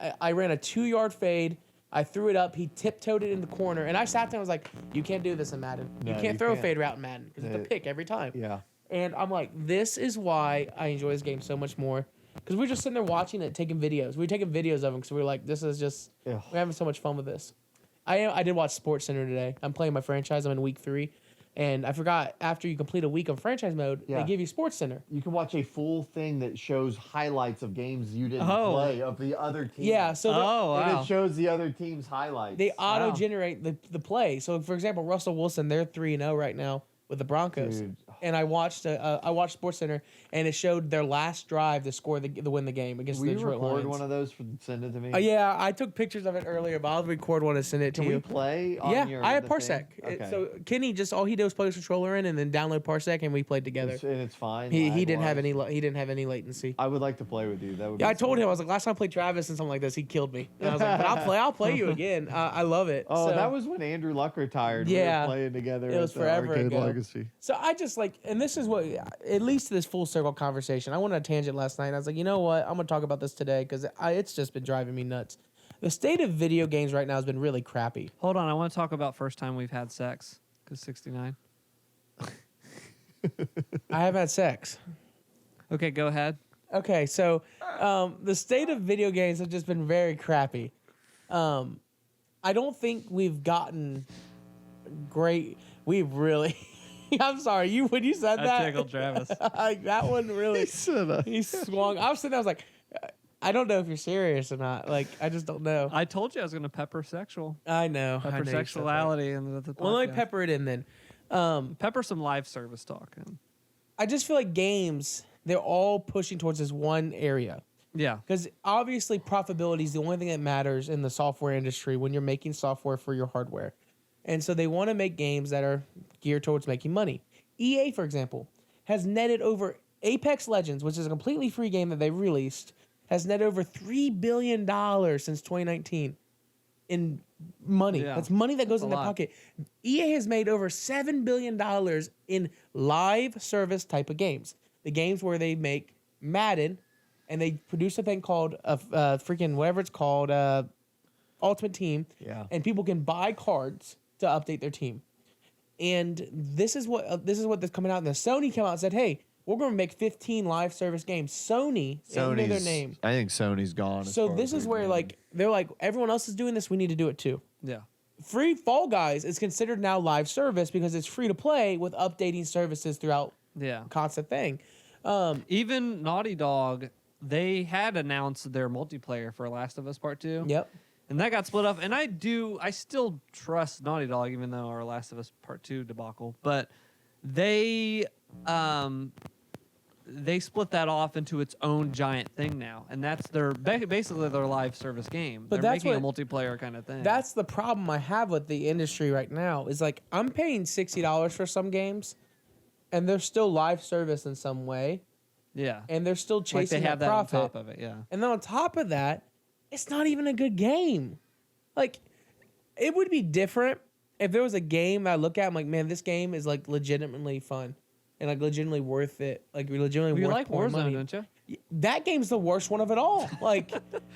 a 2-yard fade. I threw it up. He tiptoed it in the corner. And I sat there and was like, you can't do this in Madden. You can't throw a fade route in Madden because it's a pick every time. Yeah. And I'm like, this is why I enjoy this game so much more. Because we're just sitting there watching it, taking videos. We were taking videos of them because we were like, this is just, we're having so much fun with this. I did watch Sports Center today. I'm playing my franchise. I'm in week 3. And I forgot, after you complete a week of franchise mode, they give you Sports Center. You can watch a full thing that shows highlights of games you didn't play of the other team. Yeah, so and it shows the other team's highlights. They auto-generate the play. So, for example, Russell Wilson, they're 3-0 right now with the Broncos. Dude. And I watched Sports Center, and it showed their last drive to score to win the game against the Detroit Lions. Will you record one of those and send it to me? Yeah, I took pictures of it earlier, but I'll record one and send it to you. Can we play on your I have Parsec. Okay. So Kenny all he did was plug his controller in and then download Parsec, and we played together. And it's fine. He didn't have any latency. I would like to play with you. That would. Yeah, I told him, I was like, last time I played Travis and something like this, he killed me. And I was like, but I'll play you again. I love it. Oh, so, that was when Andrew Luck retired. Yeah, we were playing together. It was forever ago. Legacy. So I just and this is what, at least this full circle conversation. I went on a tangent last night. And I was like, you know what? I'm gonna talk about this today because it's just been driving me nuts. The state of video games right now has been really crappy. Hold on, I want to talk about first time we've had sex. Because 69. I haven't had sex. Okay, go ahead. Okay, so the state of video games have just been very crappy. I don't think we've gotten great. We've really. I'm sorry. When you said that tickled Travis. That one really. He swung. I was sitting there. I was like, I don't know if you're serious or not. I just don't know. I told you I was going to pepper sexual. I know. Pepper sexuality in the podcast. Well, let me pepper it in then. Pepper some live service talk. I just feel like games, they're all pushing towards this one area. Yeah. Because obviously profitability is the only thing that matters in the software industry when you're making software for your hardware. And so they want to make games that are geared towards making money. EA, for example, has netted over Apex Legends, which is a completely free game that they released, has netted over $3 billion since 2019 in money. Yeah. That's money that goes in their pocket. EA has made over $7 billion in live service type of games. The games where they make Madden and they produce a thing called freaking whatever it's called, Ultimate Team. Yeah. And people can buy cards to update their team. And this is what's coming out. And the Sony came out and said, hey, we're going to make 15 live service games. Sony's their name. I think Sony's gone. So this is where they're like, everyone else is doing this. We need to do it too. Yeah. Free Fall Guys is considered now live service because it's free to play with updating services throughout constant thing. Even Naughty Dog, they had announced their multiplayer for Last of Us Part 2. Yep. And that got split up. And I still trust Naughty Dog, even though our Last of Us Part 2 debacle. But they split that off into its own giant thing now. And that's basically their live service game. But they're making a multiplayer kind of thing. That's the problem I have with the industry right now is I'm paying $60 for some games and they're still live service in some way. Yeah. And they're still chasing they have that profit. On top of it, yeah. And then on top of that, it's not even a good game. It would be different if there was a game I look at, I'm like, man, this game is legitimately fun and legitimately worth it. Legitimately you worth like more Warzone, money. don't you? That game's the worst one of it all.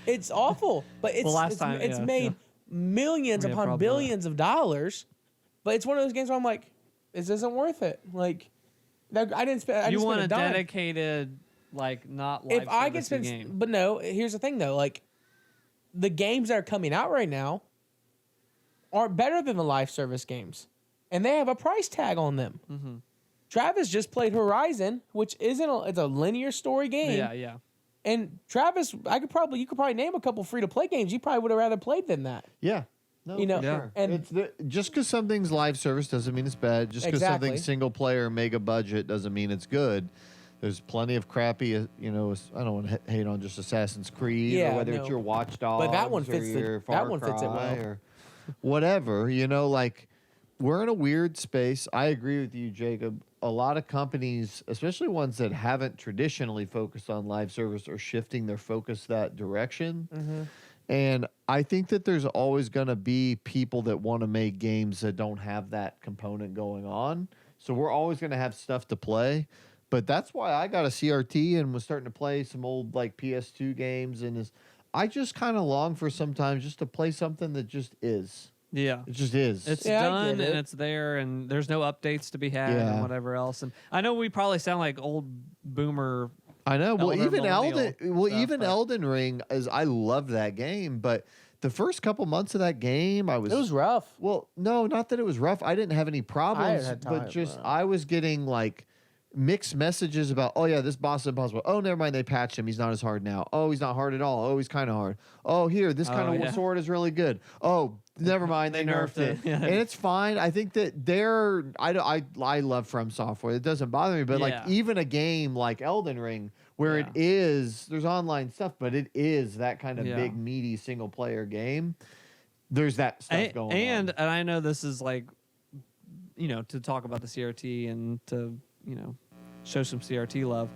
It's awful. But it's made millions upon billions of dollars. But it's one of those games where I'm like, this isn't worth it. I didn't spend. You want a dime. dedicated, not live if I could spend, game. But no. Here's the thing though. The games that are coming out right now aren't better than the live service games, and they have a price tag on them. Mm-hmm. Travis just played Horizon, which it's a linear story game. Yeah, yeah. And Travis, you could probably name a couple free to play games you probably would have rather played than that. Yeah. No, sure. And just because something's live service doesn't mean it's bad. Just because something's single player, mega budget doesn't mean it's good. There's plenty of crappy, I don't want to hate on just Assassin's Creed Yeah, or whether no. it's your Watch Dogs But that one or fits your that Far one fits it Cry well. or whatever. Like we're in a weird space. I agree with you, Jacob. A lot of companies, especially ones that haven't traditionally focused on live service, are shifting their focus that direction. Mm-hmm. And I think that there's always going to be people that want to make games that don't have that component going on. So we're always going to have stuff to play. But that's why I got a CRT and was starting to play some old like PS2 games. And I just kind of long for sometimes just to play something that just is. Yeah. It just is. It's Yeah, I done get and it. it's there, and there's no updates to be had Yeah. and whatever else. And I know we probably sound like old boomer. I know. Well, Elder even millennial stuff, but- Elden Ring, I loved that game, but the first couple months of that game, It was rough. Well, no, not that it was rough. I didn't have any problems, had but time, just bro. I was getting like mixed messages about, oh yeah, this boss is impossible. Oh, never mind, they patched him. He's not as hard now. Oh, he's not hard at all. Oh, he's kind of hard. Oh, here, this kind of yeah. sword is really good. Oh, never mind, they nerfed it. Yeah. And it's fine. I think that I love From Software. It doesn't bother me, but like Yeah. even a game like Elden Ring, where Yeah. there's online stuff, but it is that kind of Yeah. big meaty single player game. There's that stuff going on. And I know this is like, to talk about the CRT and to, show some CRT love.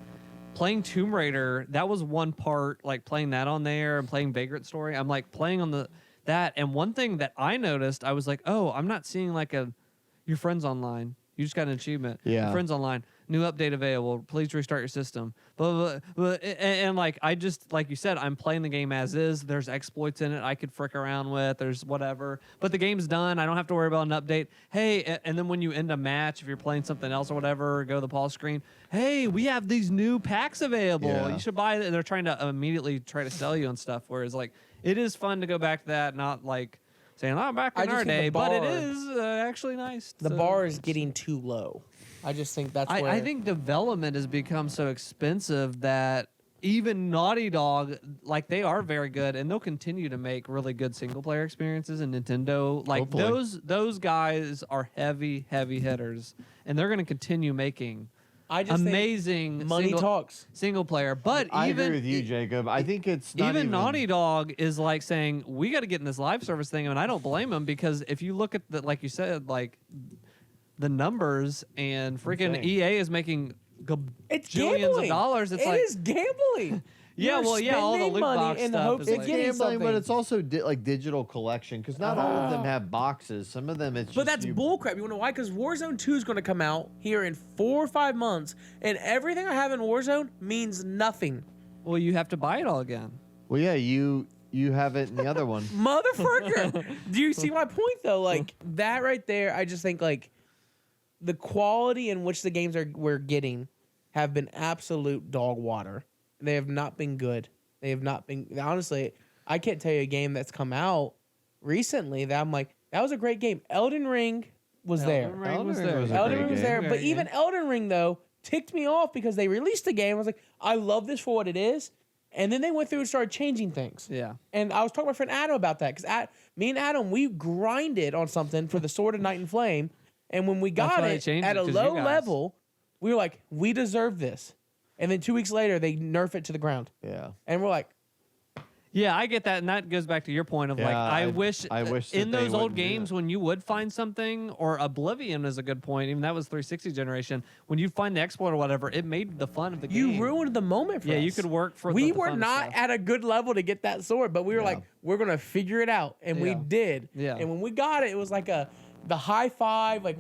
Playing Tomb Raider, that was one part, like playing that on there and playing Vagrant Story. I'm like playing on that. And one thing that I noticed, I was like, oh, I'm not seeing like your friends online. You just got an achievement. Yeah. Your friends online. New update available. Please restart your system. Blah, blah, blah. And like, I just, like you said, I'm playing the game as is. There's exploits in it I could frick around with. There's whatever. But the game's done. I don't have to worry about an update. Hey, and then when you end a match, if you're playing something else or whatever, go to the pause screen. Hey, we have these new packs available. Yeah. You should buy it. They're trying to immediately try to sell you on stuff. Whereas, like, it is fun to go back to that, not like saying, oh, back I in just our think the day. But it bar- is actually nice. The to- bar is getting too low. I just think that's where I think development has become so expensive that even Naughty Dog, like they are very good and they'll continue to make really good single player experiences in Nintendo. Like Hopefully. those guys are heavy hitters and they're going to continue making I just think amazing money talks. single player. But I even agree with you, Jacob. I think it's not even Naughty Dog is like saying we got to get in this live service thing, and I don't blame them because if you look at the, like you said, like the numbers and freaking Insane. EA is making It's billions gambling. of dollars. It's It like is gambling. Yeah, You're well, yeah, all the spending loot money box in the stuff hopes is of It's like- getting gambling, something. but it's also like digital collection because not all of them have boxes. Some of them it's But just that's bullcrap. You want to know why? Because Warzone 2 is going to come out here in 4 or 5 months, and everything I have in Warzone means nothing. well, you have to buy it all again. Well, yeah, you have it in the other one. Motherfucker. Do you see my point, though? Like, that right there, I just think, like, the quality in which the games we're getting have been absolute dog water. They have not been good. They have not been... Honestly, I can't tell you a game that's come out recently that I'm like, that was a great game. Elden Ring was there. Elden Ring Elden was Ring there. was a Elden great Ring was game. there, Great but game. even Elden Ring though ticked me off because they released the game. I was like, I love this for what it is, and then they went through and started changing things. Yeah. And I was talking to my friend Adam about that because me and Adam we grinded on something for the Sword of Night and Flame, and when we That's got why they it changed at it, a 'cause you low guys- level, we were like, we deserve this, and then 2 weeks later they nerf it to the ground, Yeah. and we're like, Yeah, I get that, and that goes back to your point of like, Yeah, I I wish wish in that they those old wouldn't do games that. when you would find something, or Oblivion is a good point. Even that was 360 generation. When you find the exploit or whatever, it made the fun of the game. you ruined the moment for Yeah, us. you could work for. We the were fun not stuff. at a good level to get that sword, but we were Yeah. like, we're gonna figure it out, and we Yeah. did. Yeah. And when we got it, it was like the high five. Like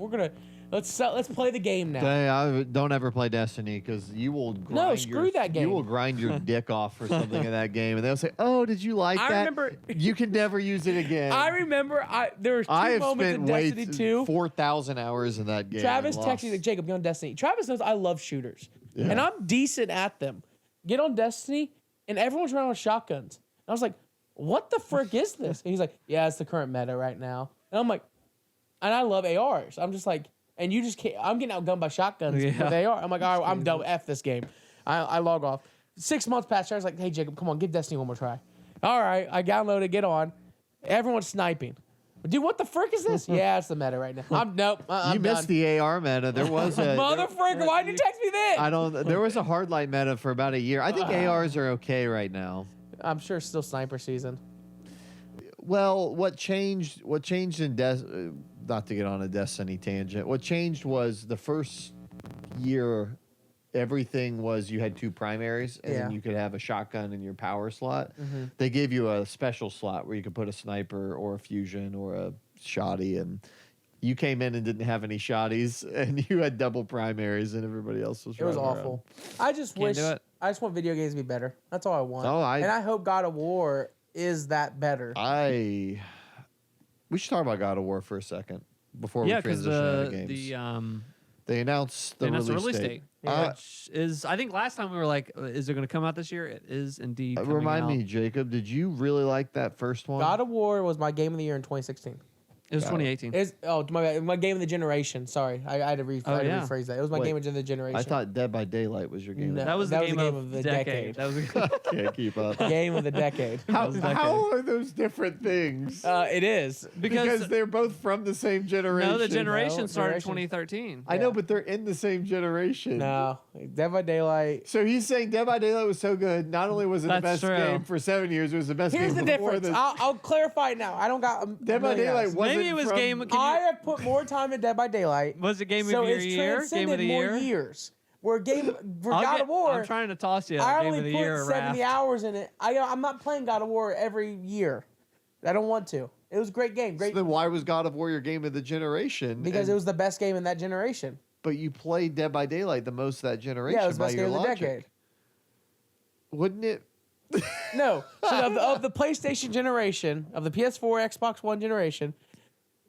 let's play the game now. Don't ever play Destiny because you will grind screw that game. You will grind your dick off for something in that game, and they'll say, "Oh, did you like I that? remember- You can never use it again." I remember there was two I have moments in spent Destiny 2. 4,000 hours in that game. Travis and texted me lost. like, Jacob, you on Destiny? Travis knows I love shooters, Yeah. and I'm decent at them. Get on Destiny, and everyone's running with shotguns. And I was like, what the frick is this? And he's like, yeah, it's the current meta right now. And I'm like, and I love ARs. I'm just like, and you just can't. I'm getting outgunned by shotguns Yeah. with AR. I'm like, all right, I'm done. F this game. I log off. 6 months passed. Travis like, hey Jacob, come on, give Destiny one more try. All right, I downloaded, get on. Everyone's sniping. Dude, what the frick is this? Yeah, it's the meta right now. Nope. I'm You missed done. the AR meta. There was a Motherfucker, why'd you text me then? I don't. There was a hard light meta for about a year. I think ARs are okay right now. I'm sure it's still sniper season. Well, what changed? What changed in not to get on a Destiny tangent. What changed was the first year. Everything was you had 2 primaries, and then you could have a shotgun in your power slot. They gave you a special slot where you could put a sniper or a fusion or a shoddy, and you came in and didn't have any shotties, and you had double primaries, and everybody else was. It was running awful. around. I just Can't wish. do it. I just want video games to be better. That's all I want. Oh, and I hope God of War is that better. We should talk about God of War for a second before we because transition out of games. the They announced the release date. which is I think last time we were like, is it going to come out this year? It is indeed. Coming Remind out. me, Jacob, did you really like that first one? God of War was my game of the year in 2016. It was 2018. My game of the generation. Sorry, I had to rephrase that. It was my Wait, game of the generation. I thought Dead by Daylight was your game. No. That was the That was game, the game of of the decade. decade. That was Can't keep up. Game of the decade. How are those different things? It is. Because they're both from the same generation. no, the generation No, started in generation. 2013. I know, but they're in the same generation. No, Dead by Daylight. So he's saying Dead by Daylight was so good. Not only was it the That's best true. game for 7 years, it was the best Here's game the before difference. this. I'll clarify it now. I don't got. Dead by Daylight was. wasn't Maybe it was from, game. I have put more time in Dead by Daylight. Was it game so of your it's year? Game transcended of the more year? years. Where God of War, I'm trying to toss you. I Game only of the put year 70 raft. hours in it. I'm not playing God of War every year. I don't want to. It was a great game. Great So then why was God of War your game of the generation? because it was the best game in that generation. But you played Dead by Daylight the most of that generation. Yeah, it was the by best your game of the logic. decade. Wouldn't it? No. So of the PlayStation generation, of the PS4, Xbox One generation,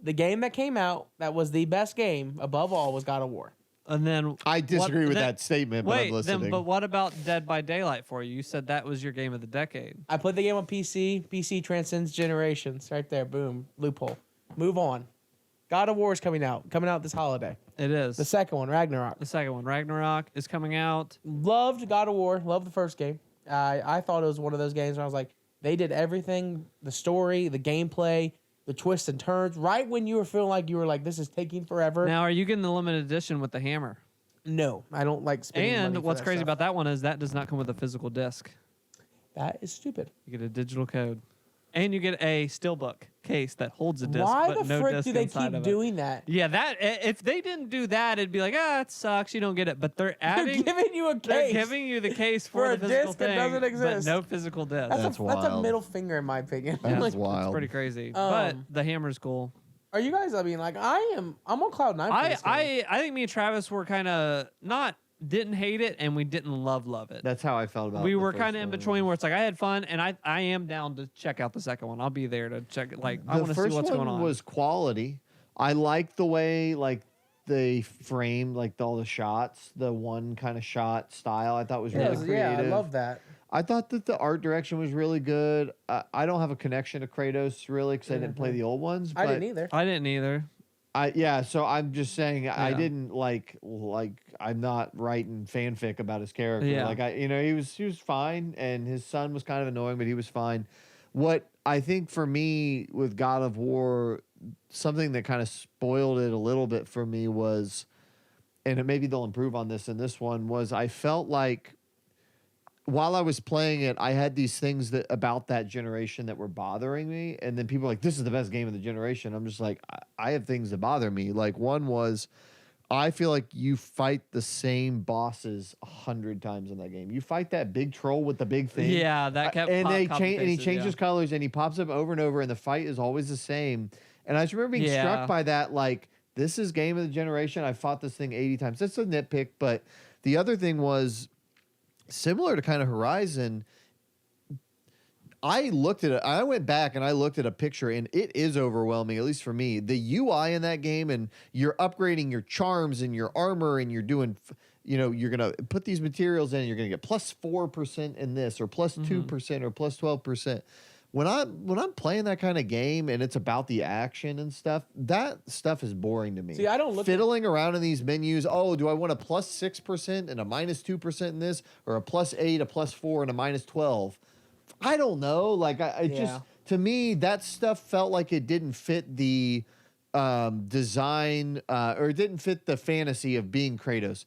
the game that came out that was the best game above all was God of War. And then I disagree with then- that statement, but I'm Wait, listening. but what about Dead by Daylight for you? You said that was your game of the decade. I played the game on PC. PC transcends generations. Right there. Boom. Loophole. Move on. God of War is coming out this holiday. It is. The second one, Ragnarok. The second one, Ragnarok, is coming out. Loved God of War. Loved the first game. I thought it was one of those games where I was like, they did everything, the story, the gameplay, the twists and turns, right when you were feeling like you were like, this is taking forever. Now, are you getting the limited edition with the hammer? No, I don't like spending money And for what's that crazy stuff. about that one is that does not come with a physical disc. That is stupid. You get a digital code. And you get a steelbook case that holds a disc, Why but the no frick disc do they inside keep of doing that? it. Yeah, that if they didn't do that, it'd be like, it sucks, you don't get it. But they're They're adding, giving you a they're case. giving you the case for for a the physical disc that thing, doesn't but exist. no physical disc. That's a wild. middle finger in my opinion. That's Like, wild. It's pretty crazy. But the hammer's cool. are you guys? I mean, like I'm on cloud nine. For this game. I think me and Travis were kind of didn't hate it and we didn't love it. That's how I felt about it. We were kind of in between where it's like I had fun and I am down to check out the second one. I'll be there to check it. Like I want to see what's going on. The first one was quality. I liked the way they framed all the shots, the one kind of shot style. I thought was really creative. Yeah, I love that. I thought that the art direction was really good. I don't have a connection to Kratos really because I didn't play the old ones. I but didn't either. I didn't either. So I'm just saying I Yeah. didn't like I'm not writing fanfic about his character. Yeah. He was fine and his son was kind of annoying, but he was fine. What I think for me with God of War, something that kind of spoiled it a little bit for me was, and maybe they'll improve on this in this one, was I felt like while I was playing it, I had these things about that generation that were bothering me. And then people were like, this is the best game of the generation. I'm just like, I have things that bother me. Like one was, I feel like you fight the same bosses 100 times in that game. You fight that big troll with the big thing. Yeah, that kept and they copy change and he pasted, changes colors and he pops up over and over and the fight is always the same. And I just remember being Yeah. struck by that. Like, this is game of the generation. I fought this thing 80 times. That's a nitpick. But the other thing was, similar to kind of Horizon, I looked at it. I went back and I looked at a picture, and it is overwhelming, at least for me. The UI in that game, and you're upgrading your charms and your armor, and you're doing, you're gonna put these materials in, and you're gonna get plus 4% in this, or plus 2%, or plus 12%. When I'm playing that kind of game and it's about the action and stuff, that stuff is boring to me. See, I don't look fiddling around in these menus. Oh, do I want a plus 6% and a minus 2% in this, or a plus 8, a plus 4, and a minus 12? I don't know. Like I Yeah. just to me, that stuff felt like it didn't fit the design or it didn't fit the fantasy of being Kratos.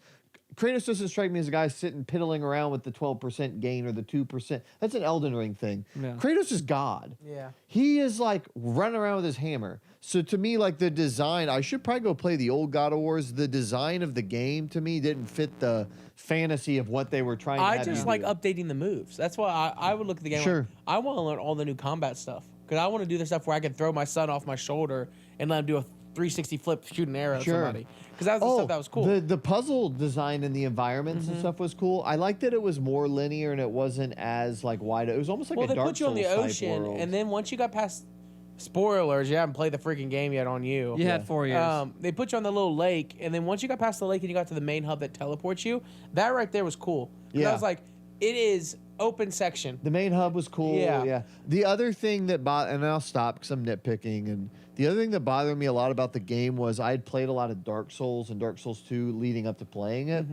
Kratos doesn't strike me as a guy sitting piddling around with the 12% gain or the 2%. That's an Elden Ring thing. Yeah. Kratos is God. Yeah. He is like running around with his hammer. So to me, like the design, I should probably go play the old God of Wars. The design of the game to me didn't fit the fantasy of what they were trying to I have just you like do. updating the moves. That's why I would look at the game. Sure. Like, I want to learn all the new combat stuff because I want to do the stuff where I can throw my son off my shoulder and let him do a 360 flip, shoot an arrow at Sure. somebody. Because that was the stuff that was cool. The puzzle design and the environments and stuff was cool. I liked that it was more linear and it wasn't as like wide. It was almost like well, a they Dark put you on the Souls type ocean, world. and then once you got past spoilers, you haven't played the freaking game yet on you. You had 4 years. They put you on the little lake, and then once you got past the lake and you got to the main hub that teleports you, that right there was cool. 'Cause Yeah. I was like, it is open section. The main hub was cool. Yeah. Yeah. The other thing that and I'll stop because I'm nitpicking. And the other thing that bothered me a lot about the game was I had played a lot of Dark Souls and Dark Souls 2 leading up to playing it.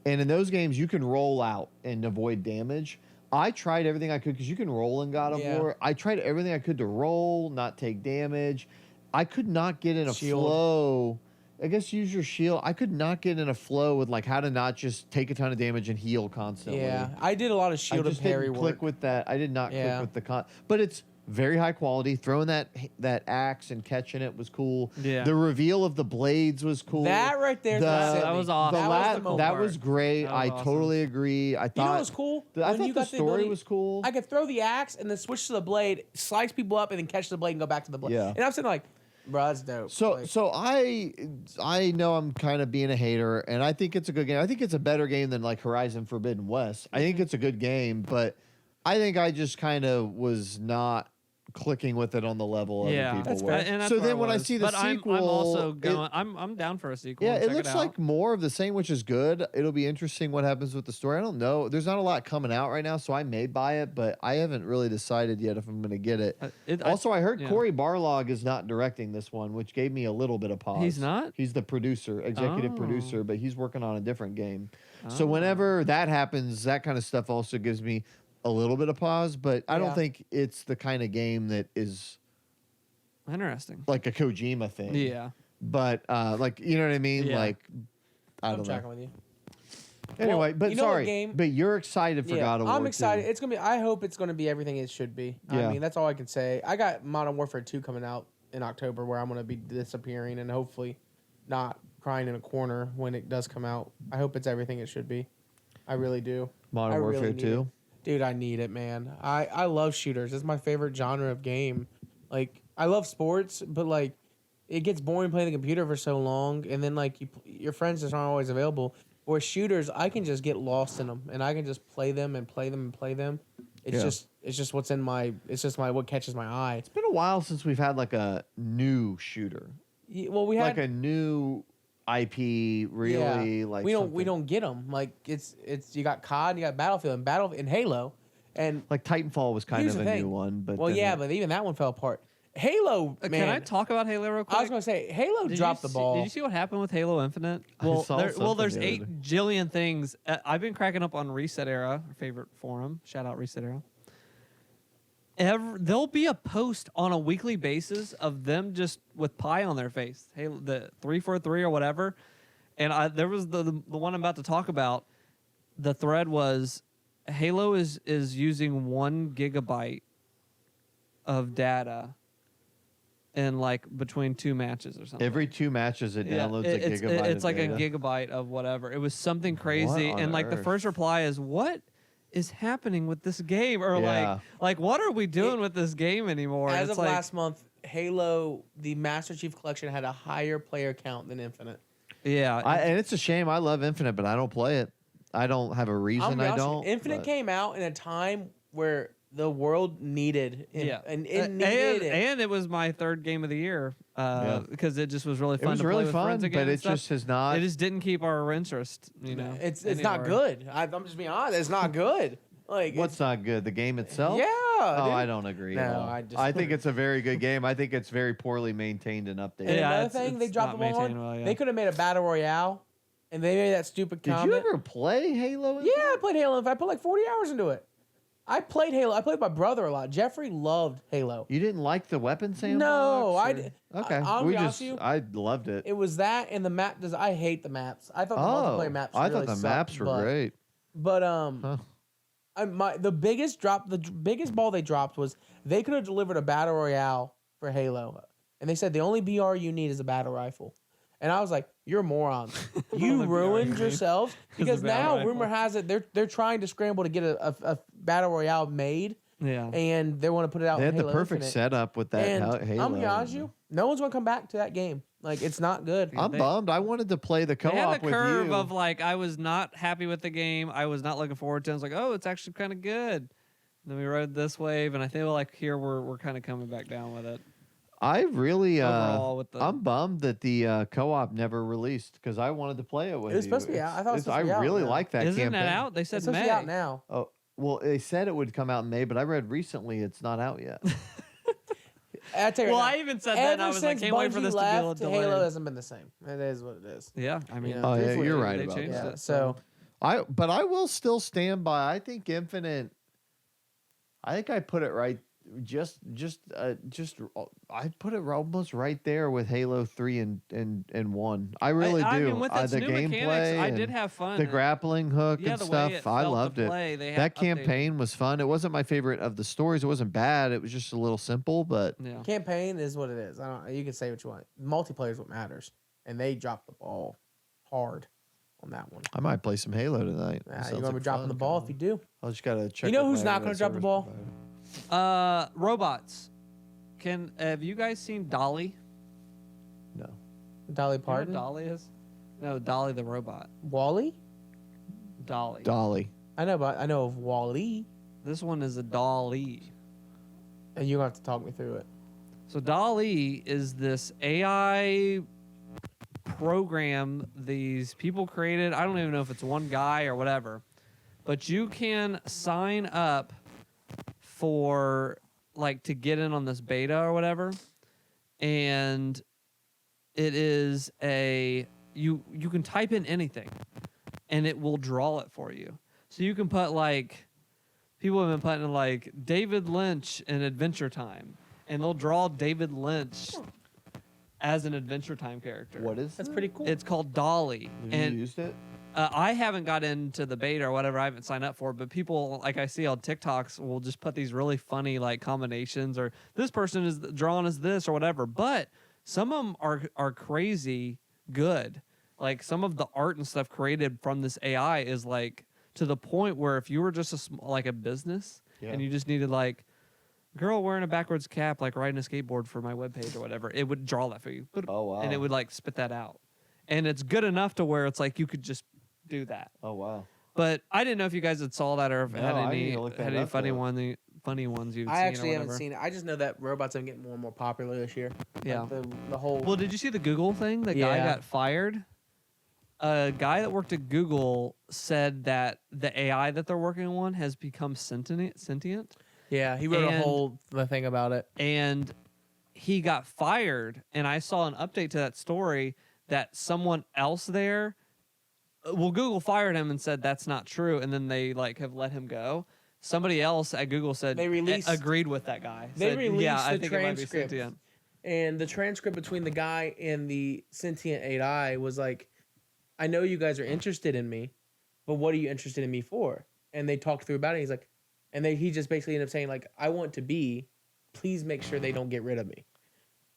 And in those games, you can roll out and avoid damage. I tried everything I could because you can roll in God of Yeah. War. I tried everything I could to roll, not take damage. I could not get in a Shield. flow. I guess use your shield. I could not get in a flow with like how to not just take a ton of damage and heal constantly. Yeah, I did a lot of shield I and just parry didn't work. click with that. I did not Yeah. click with the but it's very high quality. Throwing that axe and catching it was cool. Yeah. The reveal of the blades was cool. That right there, that was awesome. The That was the cool that part. was great. That was I awesome. totally agree. I thought You know what was cool? I When thought you the got the story ability- was cool. I could throw the axe and then switch to the blade, slice people up, and then catch the blade and go back to the blade. Yeah. And I'm sitting like, bro, that's dope. So Like, so I know I'm kind of being a hater, and I think it's a good game. I think it's a better game than like Horizon Forbidden West. I think it's a good game, but I think I just kind of was not clicking with it on the level other Yeah, people That's were. fair. And that's So where then when I was. see the But sequel, I'm also it- going. I'm down for a sequel. Yeah, and it check looks out. like more of the same, which is good. It'll be interesting what happens with the story. I don't know. There's not a lot coming out right now, so I may buy it, but I haven't really decided yet if I'm going to get it. Also, I heard yeah. Corey Barlog is not directing this one, which gave me a little bit of pause. He's not? He's the producer, executive Oh. producer, but he's working on a different game. So Oh. whenever that happens, that kind of stuff also gives me a little bit of pause, but I Yeah. don't think it's the kind of game that is Interesting. like a Kojima thing. Yeah. But like, you know what I mean? Yeah. Like, I I'm don't know. tracking with you. Anyway, Well, but you know what sorry, game- but you're excited for God of War. I'm excited. too. It's gonna be. I hope it's gonna be everything it should be. Yeah. I mean, that's all I can say. I got Modern Warfare 2 coming out in October, where I'm gonna be disappearing and hopefully not crying in a corner when it does come out. I hope it's everything it should be. I really do. Modern I really Warfare need 2. it. Dude, I need it, man. I love shooters. It's my favorite genre of game. Like, I love sports, but like, it gets boring playing the computer for so long, and then like your friends just aren't always available. Or shooters, I can just get lost in them, and I can just play them and play them and play them. It's Yeah. just what's in my. It's just my what catches my eye. It's been a while since we've had like a new shooter, Well, we had like a new IP. Really, like we something- don't get them. Like it's you got COD, you got Battlefield, and Halo, and like Titanfall was kind here's of a the thing. new one, but well, then yeah, it- but even that one fell apart. Halo, man. Can I talk about Halo real quick? I was gonna say Halo Did you dropped the see- ball. Did you see what happened with Halo Infinite? I Well, saw there's something the 8 other day. jillion things. I've been cracking up on Reset Era, our favorite forum. Shout out Reset Era. There'll be a post on a weekly basis of them just with pie on their face. Halo, the 343 or whatever. And there was the one I'm about to talk about. The thread was Halo is using 1 gigabyte of data in like between 2 matches or something. every 2 matches it Yeah, downloads it's, a gigabyte. It's of like data. a gigabyte of whatever. It was something crazy, on and like the earth? first reply is, "What is happening with this game?" Or Yeah. like what are we doing with this game anymore? As it's of like, last month, Halo, the Master Chief Collection, had a higher player count than Infinite. yeah, And it's a shame. I love Infinite, but I don't play it. I don't have a I'm reason. gonna be I honest with don't. you, Infinite but- came out in a time where the world needed yeah, and it needed it. and it was my 3rd game of the year Yeah. because it just was really It fun was to play really with fun, friends again. but and it stuff. just has not. It just didn't keep our interest, you know. It's not anywhere. good. I'm just being honest. It's not good. Like What's not good? The game itself? Yeah. Oh, dude. I don't agree. at No, all. I just- I think it's a very good game. I think it's very poorly maintained and updated. And Yeah, another it's- thing, they it's dropped not the ball on. maintained well, yeah. They could have made a battle royale, and they made that stupid Did comment. you ever play Halo? Yeah, I played Halo. I put like 40 hours into it. I played Halo. I played with my brother a lot. Jeffrey loved Halo. You didn't like the weapon sandbox? No, I or- did. Okay, I'll we be honest just with you. I loved it. It was that and the map. I hate the maps. I thought the multiplayer maps. I really thought the sucked, maps were great. But Huh. the biggest ball they dropped was they could have delivered a battle royale for Halo, and they said the only BR you need is a battle rifle, and I was like, you're morons. You Only BR ruined you need yourselves because is a battle now rumor rifle. has it they're trying to scramble to get a battle royale made, Yeah. and they want to put it out. They in had the Halo perfect Infinite. setup with that And Halo. I'm gonna be honest with you, no one's gonna come back to that game. Like, it's not good. I'm They- bummed. I wanted to play the They had co-op the with curve you. of like I was not happy with the game. I was not looking forward to it. I was like, oh, it's actually kind of good. And then we rode this wave, and I feel like here we're kind of coming back down with it. I really, Overall, with the I'm bummed that the co-op never released because I wanted to play it with It was you. supposed to be out. I thought it was supposed to be I out really now. like that Isn't campaign. that out? They said It's supposed to May. be out now. Oh, well, they said it would come out in May, but I read recently it's not out yet. I tell you Well, right I now, even said that, and I ever was like, since can't wait for Bungie this to be a little left, delayed. Halo hasn't been the same. It is what it is. Yeah, I mean, Yeah. Oh, yeah, truthfully, you're right they about changed Yeah. it. So But I will still stand by. I think Infinite. I think I put it right. I put it almost right there with Halo 3 and 1. I really I do. mean, with its the new gameplay, mechanics, I and did have fun. the grappling hook yeah, and the stuff. way it I felt loved to it. play, they had That updated. campaign was fun. It wasn't my favorite of the stories. It wasn't bad. It was just a little simple, but Yeah. campaign is what it is. I don't. You can say what you want. Multiplayer is what matters, and they dropped the ball hard on that one. I might play some Halo tonight. You're gonna be dropping the ball if you do. I just gotta check. You know with who's my not gonna internet drop the service ball? provider. Robots. Have you guys seen Dall-E? No. Dolly You know what Parton, Dall-E is? No, Dall-E the robot. Wally. Dall-E. Dolly. I know of Wally, This one is a Dall-E. and you're gonna have to talk me through it. So Dall-E is this AI program these people created. I don't even know if it's one guy or whatever, but you can sign up for like to get in on this beta or whatever, and it is you can type in anything, and it will draw it for you. So you can put like people have been putting like David Lynch in Adventure Time, and they'll draw David Lynch as an Adventure Time character. What is That's that? pretty cool. It's called Dall-E, Have and you used it? I haven't got into the beta or whatever. I haven't signed up for it, but people like I see on TikToks will just put these really funny like combinations, or this person is drawn as this or whatever. But some of them are crazy good. Like some of the art and stuff created from this AI is like to the point where if you were just like a business Yeah. and you just needed like girl wearing a backwards cap like riding a skateboard for my webpage or whatever, it would draw that for you. Oh, wow. And it would like spit that out. And it's good enough to where it's like you could just do that. Oh wow. But I didn't know if you guys had saw that or if No, had I any need to look that had any up, funny though. funny ones you've seen. I actually or haven't whatever. seen it. I just know that robots are getting more and more popular this year. Yeah. Like the whole. Well, did you see the Google thing? The guy Yeah. got fired. A guy that worked at Google said that the AI that they're working on has become sentient, yeah, he wrote a and- whole thing about it. and he got fired. And I saw an update to that story that someone else there, well, Google fired him and said that's not true, and then they like have let him go. Somebody else at Google said They released- agreed with that guy. They Said, released yeah, I the think it might be transcript. sentient. And the transcript between the guy and the sentient AI was like, I know you guys are interested in me, but what are you interested in me for? And they talked through about it. He's like, and he just basically ended up saying like, I want to be, please make sure they don't get rid of me.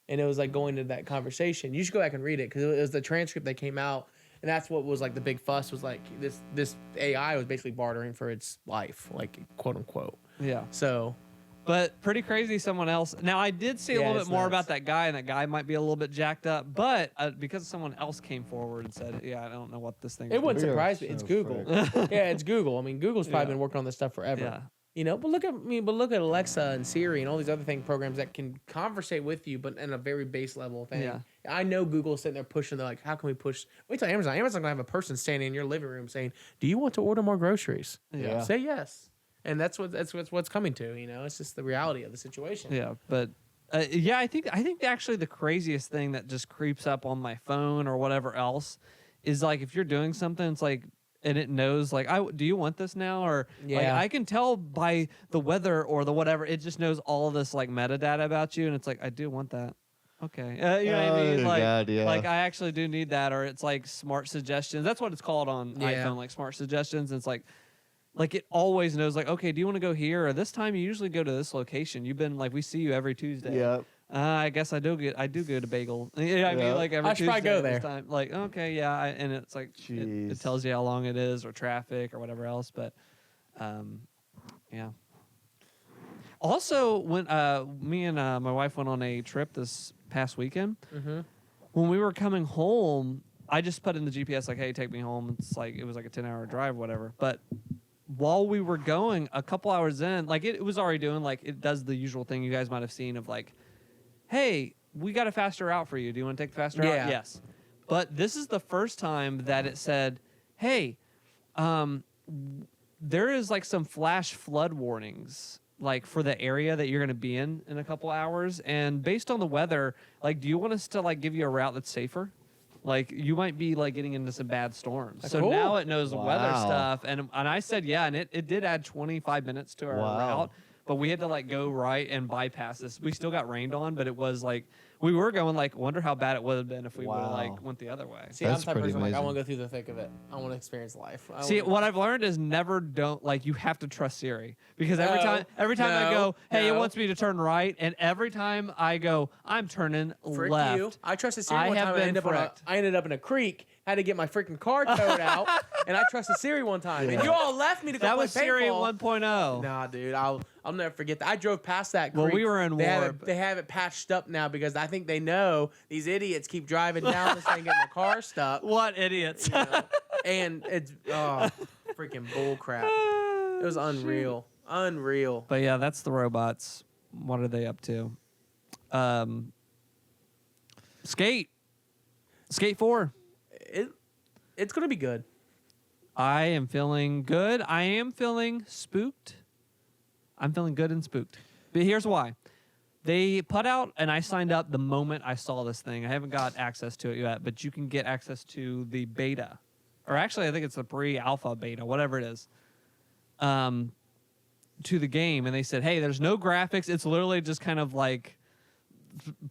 And it was like going to that conversation. You should go back and read it because it was the transcript that came out. And that's what was like the big fuss was like this AI was basically bartering for its life, like quote unquote. Yeah. So But pretty crazy someone else. Now, I did see a Yeah, little it's bit more nuts. about that guy, and that guy might be a little bit jacked up. But because someone else came forward and said, yeah, I don't know what this thing is. it wouldn't We are surprise me. It's so Google. Yeah, it's Google. I mean, Google's probably Yeah. been working on this stuff forever. Yeah. You know, but look at Alexa and Siri and all these other programs that can conversate with you, but in a very base level thing. Yeah. I know Google's sitting there pushing. They're like, how can we push? Wait till Amazon. Amazon's gonna have a person standing in your living room saying, "Do you want to order more groceries?" Yeah. Say yes, and that's what's coming to. You know, it's just the reality of the situation. Yeah, but yeah, I think actually the craziest thing that just creeps up on my phone or whatever else is like if you're doing something, it's like and it knows like, do you want this now? Or like, Yeah. I can tell by the weather or the whatever. It just knows all of this like metadata about you, and it's like, I do want that. Okay, you know what I mean? Oh, Like, God, yeah. like I actually do need that, or it's like smart suggestions. That's what it's called on Yeah. iPhone, like smart suggestions. And it's like it always knows like, okay, do you want to go here? Or this time you usually go to this location. You've been like, we see you every Tuesday. Yeah. I guess I do go to Bagel. You know what I mean? Yeah. Like every I should Tuesday probably go this there. time. Like, okay, yeah. And it's like, it Jeez. tells you how long it is or traffic or whatever else. But, yeah. Also, when me and my wife went on a trip this past weekend, when we were coming home, I just put in the GPS like, hey, take me home. It's like, it was like a 10-hour drive, whatever. But while we were going, a couple hours in, like it was already doing, like it does the usual thing you guys might have seen of like, hey, we got a faster route for you. Do you want to take the faster Yeah. route? Yes. But this is the first time that it said, hey, there is like some flash flood warnings like for the area that you're going to be in a couple hours. And based on the weather, like, do you want us to like give you a route that's safer? Like you might be like getting into some bad storms. So Cool. now it knows the weather Wow. stuff. And I said, yeah. And it did add 25 minutes to our Wow. route, but we had to like go right and bypass this. We still got rained on, but it was like, we were going like, wonder how bad it would have been if we would have Wow. like went the other way. See, That's I'm the type of pretty person like I amazing. want to go through the thick of it. I want to experience life. See, what I've learned is don't like, you have to trust Siri, because every No, time I go, hey, it no. wants me to turn right, and every time I go, I'm turning Frick left. you. I trusted Siri I one have time. been I ended up in a creek. Had to get my freaking car towed out, and I trusted Siri one time. And you all left me to go That play was Siri paintball. 1.0. Nah, dude, I'll never forget that. I drove past that Well, creek. we were in they have War, it, they have it patched up now because I think they know these idiots keep driving down this thing, getting the car stuck. What idiots? You know? And it's freaking bull crap. It was unreal, unreal. But yeah, that's the robots. What are they up to? Skate 4. It's gonna be good. I am feeling good. I am feeling spooked. I'm feeling good and spooked. But here's why. They put out, and I signed up the moment I saw this thing. I haven't got access to it yet, but you can get access to the beta. Or actually, I think it's the pre-alpha beta, whatever it is, to the game. And they said, hey, there's no graphics. It's literally just kind of like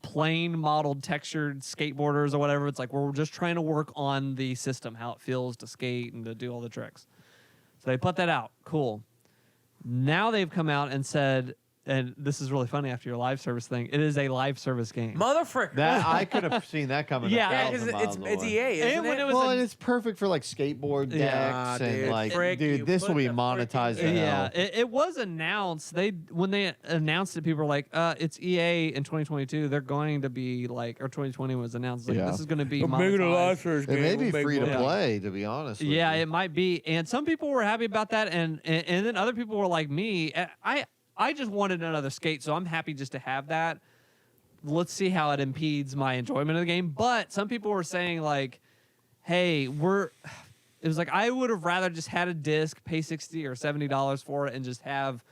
plain modeled textured skateboarders or whatever. It's like, we're just trying to work on the system, how it feels to skate and to do all the tricks. So they put that out. Cool. Now they've come out and said, and this is really funny after your live service thing, it is a live service game. Motherfricker. That I could have seen that coming. Yeah, Yeah, 1,000 because miles it's away. EA, isn't And when it? it was Well, a- and it's perfect for like skateboard decks Yeah, and dude. like, Frick you. dude, this Put will be the monetized. freaking- as Yeah, hell. it was announced. When they announced it, people were like, "It's EA in 2022. They're going to be like," or 2020 was announced. Like, Yeah. this is going to be We're making a live monetized. service It game. may be We'll make free to money. play, to be honest. With Yeah, you. it might be. And some people were happy about that, and then other people were like me. I just wanted another skate, so I'm happy just to have that. Let's see how it impedes my enjoyment of the game. But some people were saying like, "Hey, it was like I would have rather just had a disc, pay $60 or $70 for it, and just have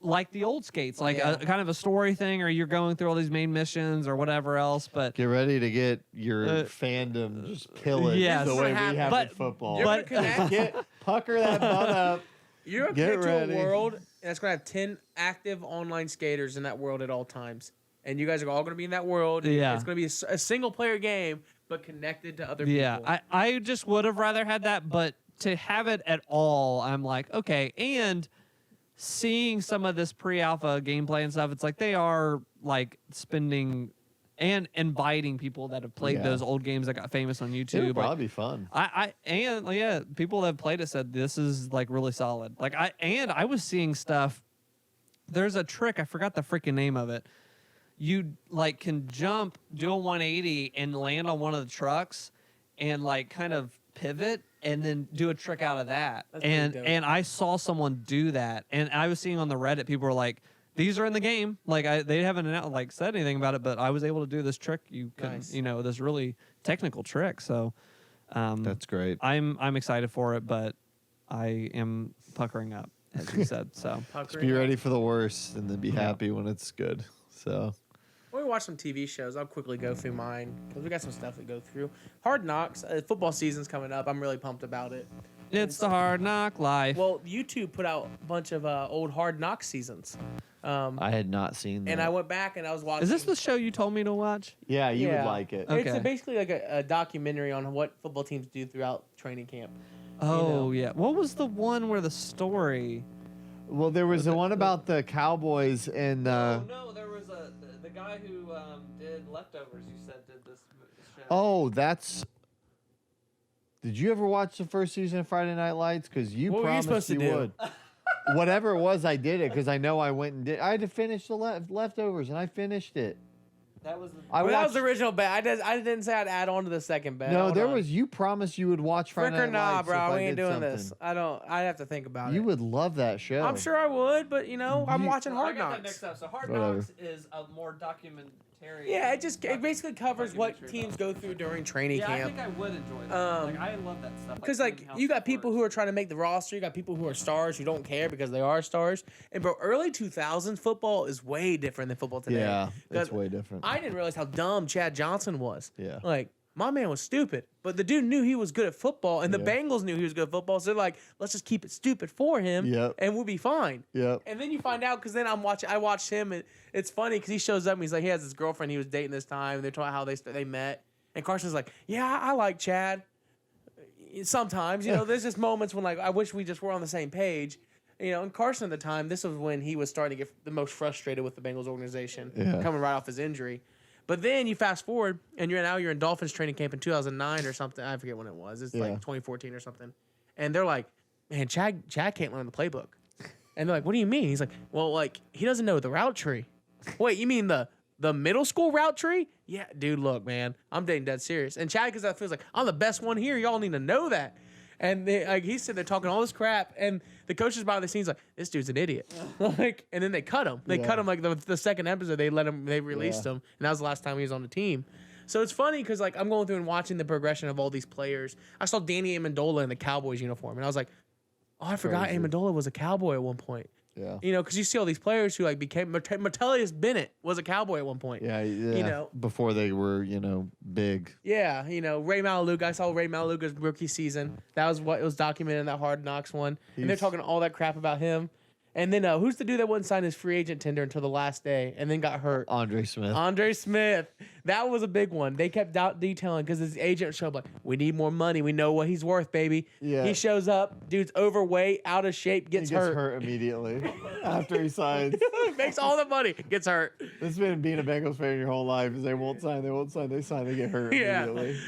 like the old skates, like Yeah. a kind of a story thing, or you're going through all these main missions or whatever else." But Get ready to get your fandom just pillaged yes. the way we have But- in football. You're But- gonna connect. Get pucker that butt up. You're gonna Get connect to ready. a world that's gonna have 10 active online skaters in that world at all times, and you guys are all gonna be in that world. and Yeah. it's gonna be a single player game, but connected to other yeah, people. I just would have rather had that, but to have it at all, I'm like, okay. And seeing some of this pre-alpha gameplay and stuff, it's like they are like spending and inviting people that have played Yeah. those old games that got famous on YouTube. It'll Like, probably be fun. people that have played it said this is like really solid. Like I was seeing stuff. There's a trick, I forgot the freaking name of it. You like can jump, do a 180, and land on one of the trucks, and like kind of pivot, and then do a trick out of that. That's pretty And dope. and I saw someone do that, and I was seeing on the Reddit, people were like, "These are in the game." Like they haven't said anything about it, but I was able to do this trick. You can, Nice. this really technical trick. So That's great. I'm excited for it, but I am puckering up, as you said. So Just be ready for the worst and then be happy when it's good. So When we watch some TV shows, I'll quickly go through mine because we got some stuff to go through. Hard Knocks, football season's coming up. I'm really pumped about it. It's the hard knock life. Well, YouTube put out a bunch of old Hard Knock seasons. I had not seen that. And I went back and I was watching. Is this the show you told me to watch? Yeah, you would like it. Okay. It's basically like a documentary on what football teams do throughout training camp. Oh, yeah. What was the one where the story... Well, there was the one about the Cowboys and. No, there was the guy who did Leftovers. You said did this show. Oh, that's. Did you ever watch the first season of Friday Night Lights? Because you What were you promised supposed to do? would. Whatever it was, I did it because I know I went and did. I had to finish the leftovers, and I finished it. That was the. I Well, that was watched- the original bet. I didn't say I'd add on to the second bet. No, Hold there on. was. You promised you would watch Friday Frick or Night nah, Lights. bro. if I We ain't did doing something. this. I'd have to think about You it. would love that show. I'm sure I would, but I'm watching Hard I got that Knocks. mixed up. So Hard Whatever. Knocks is a more documentary. Yeah, it basically covers what documentary teams about go through during training Yeah, I camp. think I would enjoy that. I love that stuff. Because seeing how you got stuff people works. who are trying to make the roster, you got people who are stars who don't care because they are stars. And bro, early 2000s football is way different than football today. Yeah, 'Cause it's way different. I didn't realize how dumb Chad Johnson was. Yeah. Like, my man was stupid, but the dude knew he was good at football, and the Yeah. Bengals knew he was good at football. So they're like, let's just keep it stupid for him, Yep. and we'll be fine. Yep. And then you find out because then I watched him, and it's funny because he shows up and he's like, he has this girlfriend he was dating this time, and they're talking about how they met, and Carson's like, yeah, I like Chad. Sometimes, there's just moments when like I wish we just were on the same page. And Carson at the time, this was when he was starting to get the most frustrated with the Bengals organization, Yeah. coming right off his injury. But then you fast forward, and you're in Dolphins training camp in 2009 or something. I forget when it was. It's Yeah. like 2014 or something. And they're like, man, Chad can't learn the playbook. And they're like, what do you mean? He's like, well, like he doesn't know the route tree. Wait, you mean the middle school route tree? Yeah, dude, look, man, I'm dead serious. And Chad, because that feels like I'm the best one here. Y'all need to know that. And he said they're talking all this crap, and the coaches behind the scenes like, this dude's an idiot. And then they cut him. They cut him like the second episode. They released him, and that was the last time he was on the team. So it's funny because like I'm going through and watching the progression of all these players. I saw Danny Amendola in the Cowboys uniform, and I was like, oh, I forgot Crazy. Amendola was a Cowboy at one point. Yeah. Because you see all these players who like became Metellus Bennett was a Cowboy at one point. Yeah. Before they were, big. Yeah, Ray Maluga. I saw Ray Maluga's rookie season. That was what was documented in that Hard Knocks one. And they're He's- talking all that crap about him. And then who's the dude that wouldn't sign his free agent tender until the last day and then got hurt? Andre Smith. Andre Smith. That was a big one. They kept detailing because his agent showed up like, we need more money. We know what he's worth, baby. Yeah. He shows up. Dude's overweight, out of shape, He gets gets hurt. hurt immediately after he signs. Makes all the money. Gets hurt. This has been being a Bengals fan your whole life. Is they won't sign, they sign, they get hurt immediately.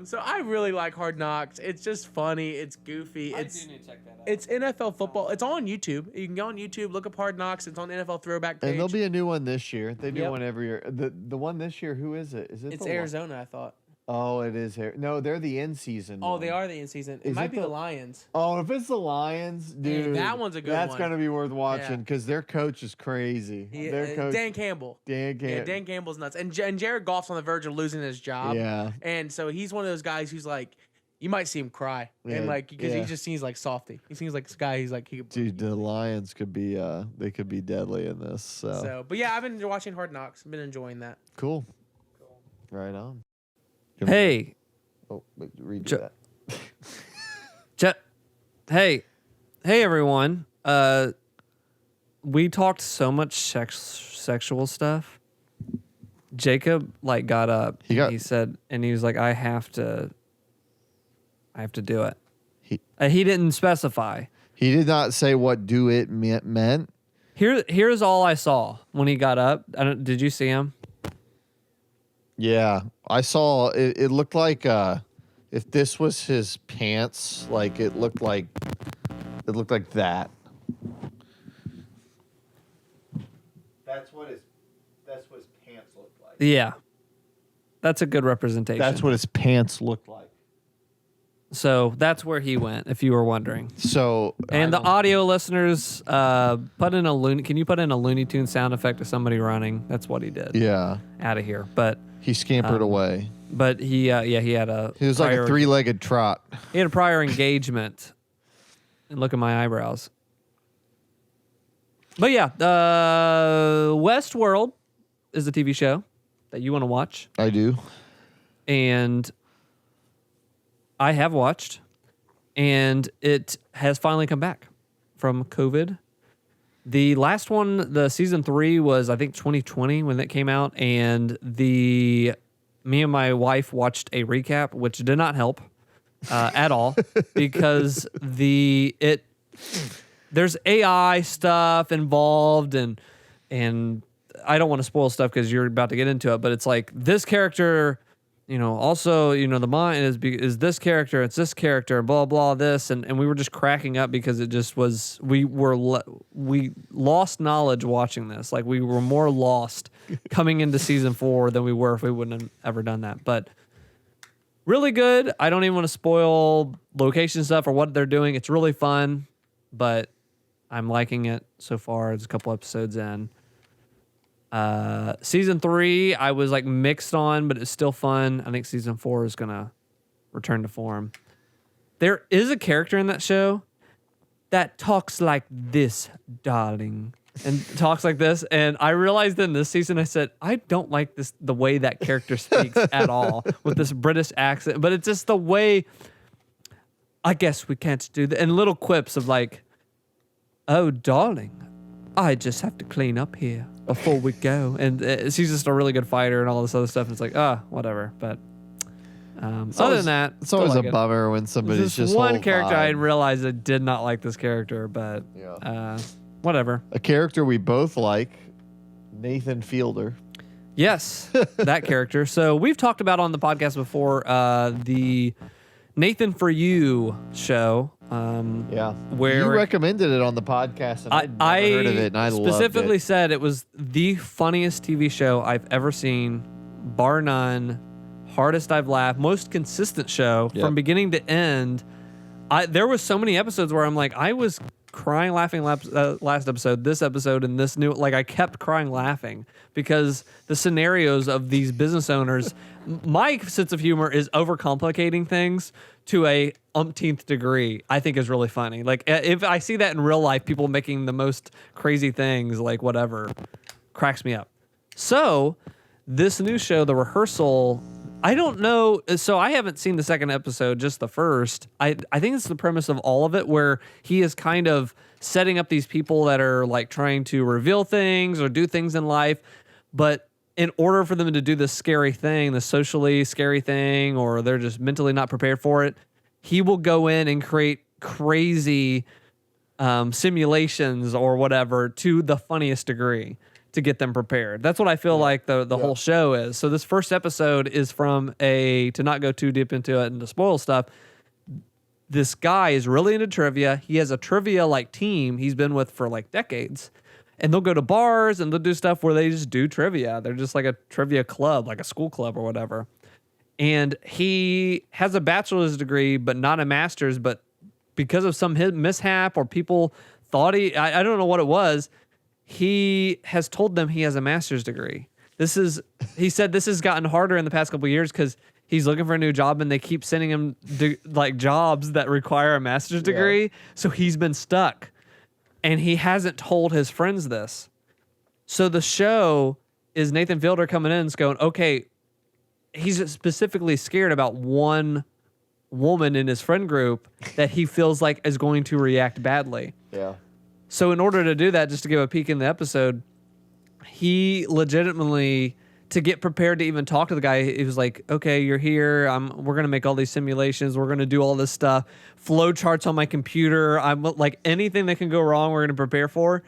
So I really like Hard Knocks. It's just funny. It's goofy. I It's do need to check that out. It's NFL football. It's on YouTube. You can go on YouTube, look up Hard Knocks. It's on the NFL Throwback page. And there'll be a new one this year. They do Yep. one every year. The one this year, who is it? Is it It's the Arizona, I thought. Oh, it is. No, they're the in season. Oh, one. they are the in season. It Is might it be the the- Lions. Oh, if it's the Lions, dude, that one's a good That's one. gonna be worth watching Yeah. because their coach is crazy. Their coach, Dan Campbell. Dan Campbell. Yeah, Dan Campbell's nuts. And Jared Goff's on the verge of losing his job. Yeah. And so he's one of those guys who's like, you might see him cry. Yeah, And like, because yeah. he just seems like softy. He seems like this guy. He's like, Dude, the Lions could be they could be deadly in this. So, but yeah, I've been watching Hard Knocks. I've been enjoying that. cool. Right on. Hey, Oh, wait, redo Jo- that. hey everyone. We talked so much sexual stuff. Jacob got up. He said, and he was like, I have to do it. He- He didn't specify. He did not say what do it meant. Here's all I saw when he got up. Did you see him? Yeah, I saw it. It looked like if this was his pants, like it looked like that. That's what his pants looked like. Yeah, that's a good representation. That's what his pants looked like. So that's where he went, if you were wondering. So And I the don't- audio listeners, put in a Can you put in a Looney Tune sound effect of somebody running? That's what he did. yeah, Out of here, but he scampered away. he had a. He was like a prior- three-legged trot. He had a prior engagement. And look at my eyebrows. But yeah, Westworld is a TV show that you want to watch, I do. and I have watched. and it has finally come back from COVID. The last one, the season 3, was I think 2020 when that came out, and me and my wife watched a recap, which did not help at all because there's AI stuff involved, and I don't want to spoil stuff because you're about to get into it, but it's like this character, also, the mind is this character, it's this character, blah, blah, this. And we were just cracking up because it just was, we lost knowledge watching this. Like we were more lost coming into season 4 than we were if we wouldn't have ever done that. But really good. I don't even want to spoil location stuff or what they're doing. It's really fun, but I'm liking it so far. It's a couple episodes in. Season 3, I was like mixed on, but it's still fun. I think season 4 is gonna return to form. There is a character in that show that talks like this, darling, and talks like this. And I realized in this season, I said, I don't like the way that character speaks at all with this British accent, but it's just the way. I guess we can't do that. And little quips of like, oh, darling, I just have to clean up here before we go. And she's just a really good fighter and all this other stuff. And it's like, whatever. But other than that, it's always like a bummer when somebody's just one whole character. vibe. I realized I did not like this character, but whatever. A character we both like, Nathan Fielder. Yes, that character. So we've talked about on the podcast before the Nathan For You show. Where you recommended it on the podcast, and I never heard of it, and I specifically loved it. said it was the funniest TV show I've ever seen, bar none. Hardest I've laughed, most consistent show from beginning to end. There was so many episodes where I'm like, I was crying, laughing last episode, this episode, and this new. Like I kept crying, laughing because the scenarios of these business owners. My sense of humor is overcomplicating things to a umpteenth degree. I think is really funny. Like if I see that in real life, people making the most crazy things, like whatever, cracks me up. So this new show, The Rehearsal, I don't know. So I haven't seen the second episode, just the first. I think it's the premise of all of it where he is kind of setting up these people that are like trying to reveal things or do things in life, but in order for them to do this scary thing, the socially scary thing, or they're just mentally not prepared for it, he will go in and create crazy simulations or whatever to the funniest degree to get them prepared. That's what I feel like the whole show is. So this first episode is from to not go too deep into it and to spoil stuff, this guy is really into trivia. He has a trivia like team he's been with for like decades. And they'll go to bars and they'll do stuff where they just do trivia. They're just like a trivia club, like a school club or whatever. And he has a bachelor's degree, but not a master's. But because of some mishap or people thought I don't know what it was, he has told them he has a master's degree. He said this has gotten harder in the past couple of years because he's looking for a new job and they keep sending him like jobs that require a master's degree. So he's been stuck. And he hasn't told his friends this. So the show is Nathan Fielder coming in and going, okay, he's specifically scared about one woman in his friend group that he feels like is going to react badly. Yeah. So in order to do that, just to give a peek in the episode, he legitimately, to get prepared to even talk to the guy, he was like, okay, you're here. We're going to make all these simulations. We're going to do all this stuff. Flow charts on my computer. I'm like anything that can go wrong, we're going to prepare for.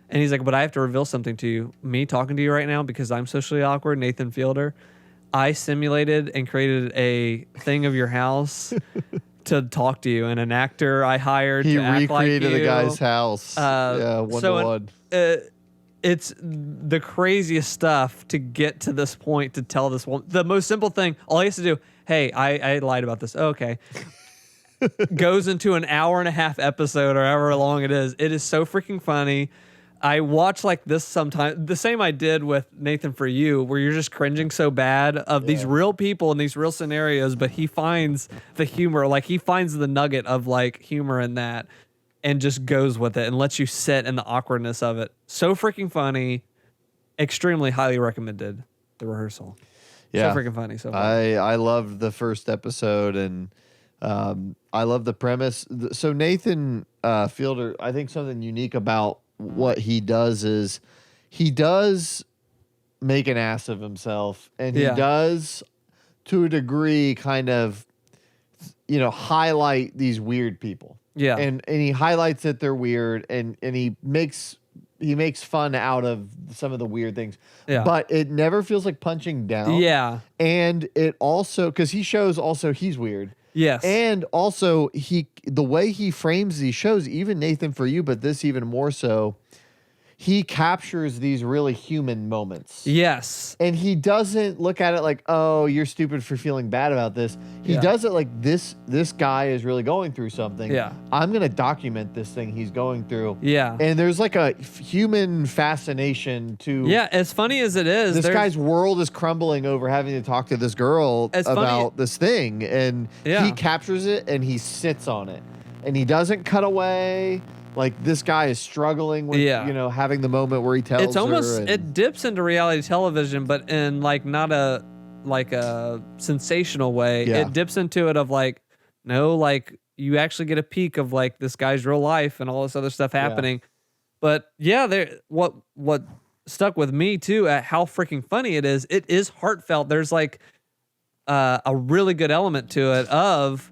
And he's like, but I have to reveal something to you. Me talking to you right now because I'm socially awkward, Nathan Fielder. I simulated and created a thing of your house to talk to you, and an actor I hired to act like you. He recreated the guy's house. One to one. It's the craziest stuff to get to this point to tell this one. The most simple thing, all he has to do, hey, I lied about this. Okay. Goes into an hour and a half episode or however long it is. It is so freaking funny. I watch like this sometimes. The same I did with Nathan For You, where you're just cringing so bad of these real people in these real scenarios, but he finds the humor, like he finds the nugget of like humor in that and just goes with it and lets you sit in the awkwardness of it. So freaking funny. Extremely highly recommended, The Rehearsal. Yeah. So freaking funny. So I loved the first episode, and I love the premise. So Nathan Fielder, I think something unique about what he does is he does make an ass of himself, and he does, to a degree, kind of, highlight these weird people. Yeah. And he highlights that they're weird, and he makes fun out of some of the weird things. Yeah. But it never feels like punching down. Yeah. And it also, because he shows also he's weird. Yes. And also the way he frames these shows, even Nathan For You, but this even more so, he captures these really human moments. Yes. And he doesn't look at it like, oh, you're stupid for feeling bad about this. He does it like this guy is really going through something. Yeah. I'm going to document this thing he's going through. Yeah. And there's like a human fascination to... Yeah, as funny as it is... This guy's world is crumbling over having to talk to this girl about this thing. And he captures it and he sits on it. And he doesn't cut away... Like, this guy is struggling with, having the moment where he tells it's almost, her. it dips into reality television, but in, like, not a sensational way. Yeah. It dips into it of, like, no, like, you actually get a peek of, like, this guy's real life and all this other stuff happening. But, what stuck with me, too, at how freaking funny it is heartfelt. There's, like, a really good element to it of...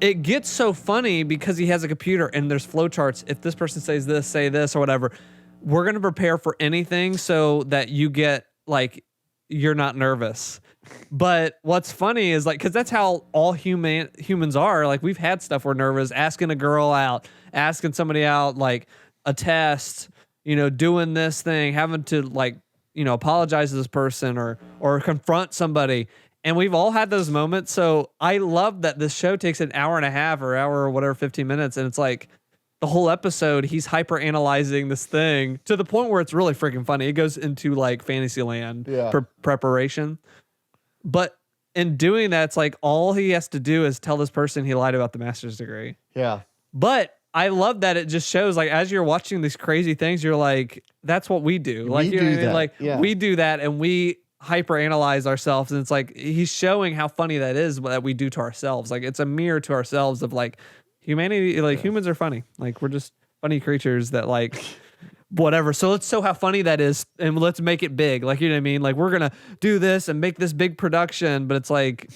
It gets so funny because he has a computer and there's flowcharts. If this person says this, say this, or whatever, we're going to prepare for anything so that you get, like, you're not nervous. But what's funny is, like, because that's how all humans are. Like, we've had stuff we're nervous, asking a girl out, asking somebody out, like, a test, doing this thing, having to, like, apologize to this person or confront somebody. And we've all had those moments. So I love that this show takes an hour and a half or hour or whatever, 15 minutes. And it's like the whole episode, he's hyper analyzing this thing to the point where it's really freaking funny. It goes into like Fantasyland preparation. But in doing that, it's like all he has to do is tell this person he lied about the master's degree. Yeah. But I love that it just shows, like, as you're watching these crazy things, you're like, that's what we do. Like, you know what I mean? Like, we do that and we hyper analyze ourselves, and it's like he's showing how funny that is that we do to ourselves. Like, it's a mirror to ourselves of like humanity. Like, humans are funny. Like, we're just funny creatures that like whatever. So let's show how funny that is, and let's make it big. Like, you know what I mean? Like, we're gonna do this and make this big production, but it's like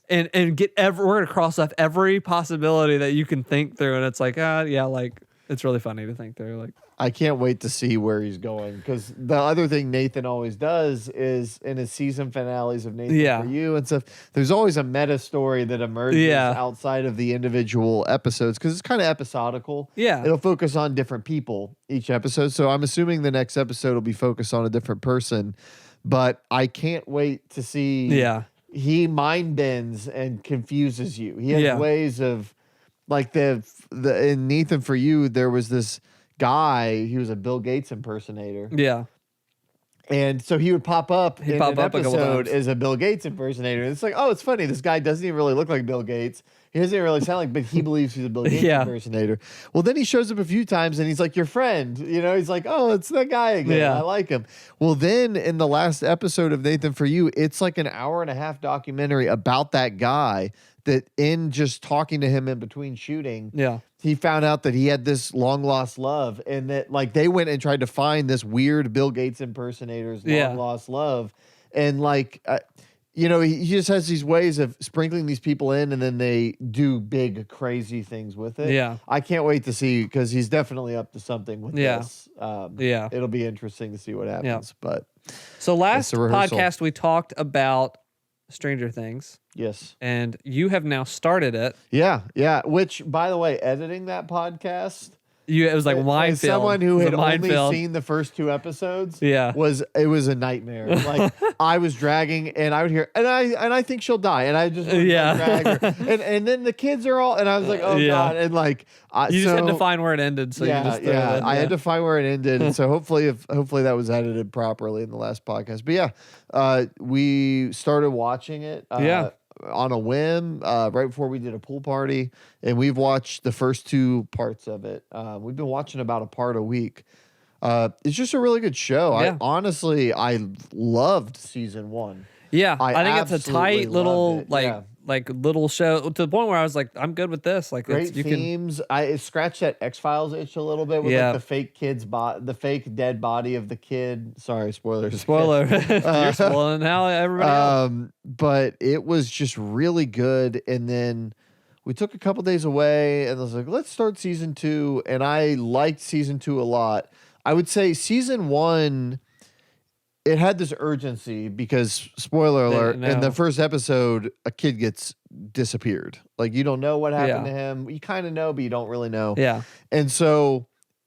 and we're gonna cross off every possibility that you can think through, and it's like like it's really funny to think through. Like, I can't wait to see where he's going, because the other thing Nathan always does is in his season finales of Nathan For You and stuff, there's always a meta story that emerges outside of the individual episodes, because it's kind of episodical. Yeah. It'll focus on different people each episode. So I'm assuming the next episode will be focused on a different person, but I can't wait to see. Yeah. He mind bends and confuses you. He has ways of, like, the in Nathan For You, there was this guy, he was a Bill Gates impersonator. Yeah. And so he would pop up in an episode times as a Bill Gates impersonator. And it's like, oh, it's funny. This guy doesn't even really look like Bill Gates. He doesn't even really sound like, but he believes he's a Bill Gates impersonator. Well, then he shows up a few times and he's like, your friend. He's like, oh, it's that guy again. Yeah. I like him. Well, then in the last episode of Nathan For You, it's like an hour-and-a-half documentary about that guy that in just talking to him in between shooting, he found out that he had this long lost love, and that like they went and tried to find this weird Bill Gates impersonator's long lost love. And like, he just has these ways of sprinkling these people in, and then they do big, crazy things with it. Yeah. I can't wait to see, because he's definitely up to something with this. It'll be interesting to see what happens. But so last podcast, we talked about Stranger Things. Yes. And you have now started it. Yeah. Yeah. Which, by the way, editing that podcast, it was like minefield. Someone who had only seen the first 2 episodes, it was a nightmare. Like, I was dragging, and I would hear, and I think she'll die, and I just drag her, and then the kids are all, and I was like, oh god, and like you just had to find where it ended. So I had to find where it ended, and so hopefully that was edited properly in the last podcast. But we started watching it. On a whim, right before we did a pool party, and we've watched the first 2 parts of it. We've been watching about a part a week. It's just a really good show. I loved season 1. Yeah, I think it's a tight little like little show to the point where I was like, I'm good with this. Like, Great you can. themes. I scratched that X-Files itch a little bit with Yeah. like the fake the fake dead body of the kid. Sorry, spoilers. Spoiler. You're spoiling now. Everybody else. But it was just really good. And then we took a couple days away, and I was like, let's start season 2. And I liked season 2 a lot. I would say season 1. It had this urgency because, spoiler alert, in the first episode, a kid gets disappeared. Like, you don't know what happened to him. You kind of know, but you don't really know. Yeah. And so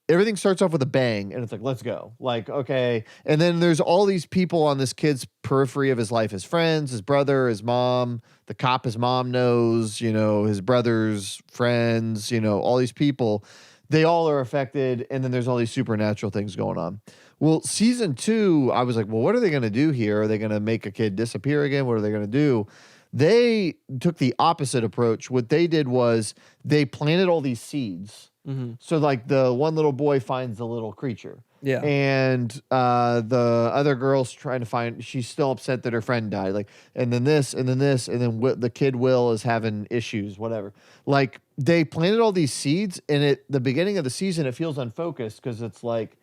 everything starts off with a bang, and it's like, let's go. Like, okay. And then there's all these people on this kid's periphery of his life, his friends, his brother, his mom, the cop his mom knows, you know, his brother's friends, you know, all these people. They all are affected, and then there's all these supernatural things going on. Well, season 2, I was like, well, what are they going to do here? Are they going to make a kid disappear again? What are they going to do? They took the opposite approach. What they did was they planted all these seeds. Mm-hmm. So, like, the one little boy finds the little creature. Yeah. And the other girl's trying to find, she's still upset that her friend died. Like, and then this, and then this, and then the kid Will is having issues, whatever. Like, they planted all these seeds, and at the beginning of the season, it feels unfocused because it's like,